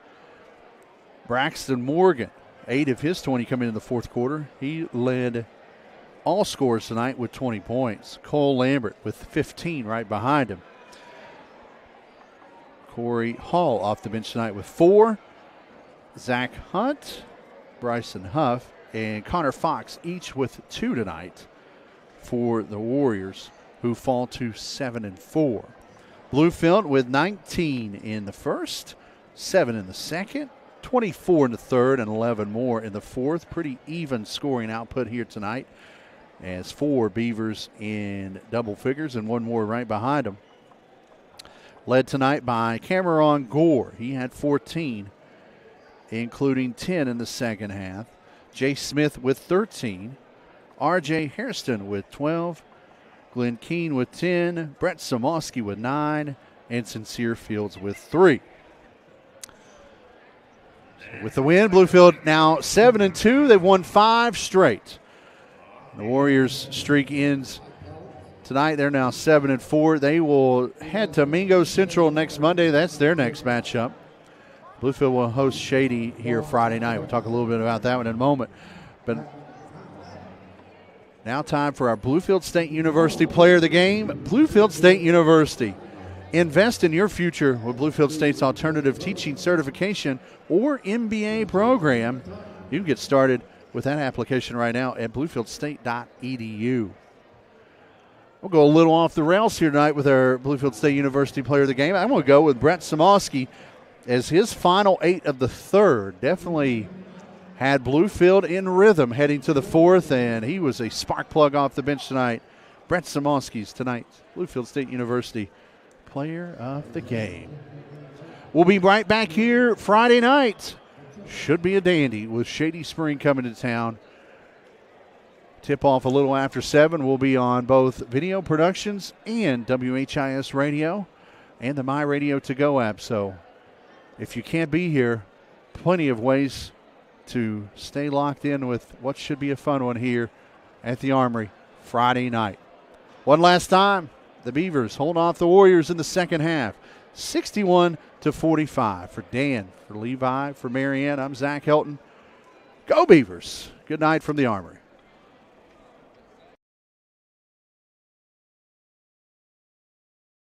Braxton Morgan, 8 of his 20 coming in the fourth quarter. He led all scores tonight with 20 points. Cole Lambert with 15 right behind him. Corey Hall off the bench tonight with 4. Zach Hunt, Bryson Huff, and Connor Fox each with 2 tonight for the Warriors, who fall to 7-4. Bluefield with 19 in the first, 7 in the second, 24 in the third, and 11 more in the fourth. Pretty even scoring output here tonight, as 4 Beavers in double figures and 1 more right behind them. Led tonight by Cameron Gore. He had 14, including 10 in the second half. Jay Smith with 13. R.J. Hairston with 12. Glenn Keene with 10. Brett Samosky with 9. And Sincere Fields with 3. With the win, Bluefield now 7-2. They've won 5 straight. The Warriors' streak ends tonight. They're now 7-4. They will head to Mingo Central next Monday. That's their next matchup. Bluefield will host Shady here Friday night. We'll talk a little bit about that one in a moment. But now time for our Bluefield State University player of the game. Bluefield State University. Invest in your future with Bluefield State's alternative teaching certification or MBA program. You can get started with that application right now at bluefieldState.edu. We'll go a little off the rails here tonight with our Bluefield State University player of the game. I'm going to go with Brett Samosky as his final 8 of the third. Definitely had Bluefield in rhythm heading to the fourth, and he was a spark plug off the bench tonight. Brett Samosky's tonight's Bluefield State University player of the game. We'll be right back here Friday night. Should be a dandy with Shady Spring coming to town. Tip off a little after 7. We'll be on both Video Productions and WHIS Radio and the My Radio To Go app. So if you can't be here, plenty of ways to stay locked in with what should be a fun one here at the Armory Friday night. One last time, the Beavers hold off the Warriors in the second half, 61-45. For Dan, for Levi, for Marianne, I'm Zach Helton. Go Beavers. Good night from the Armory.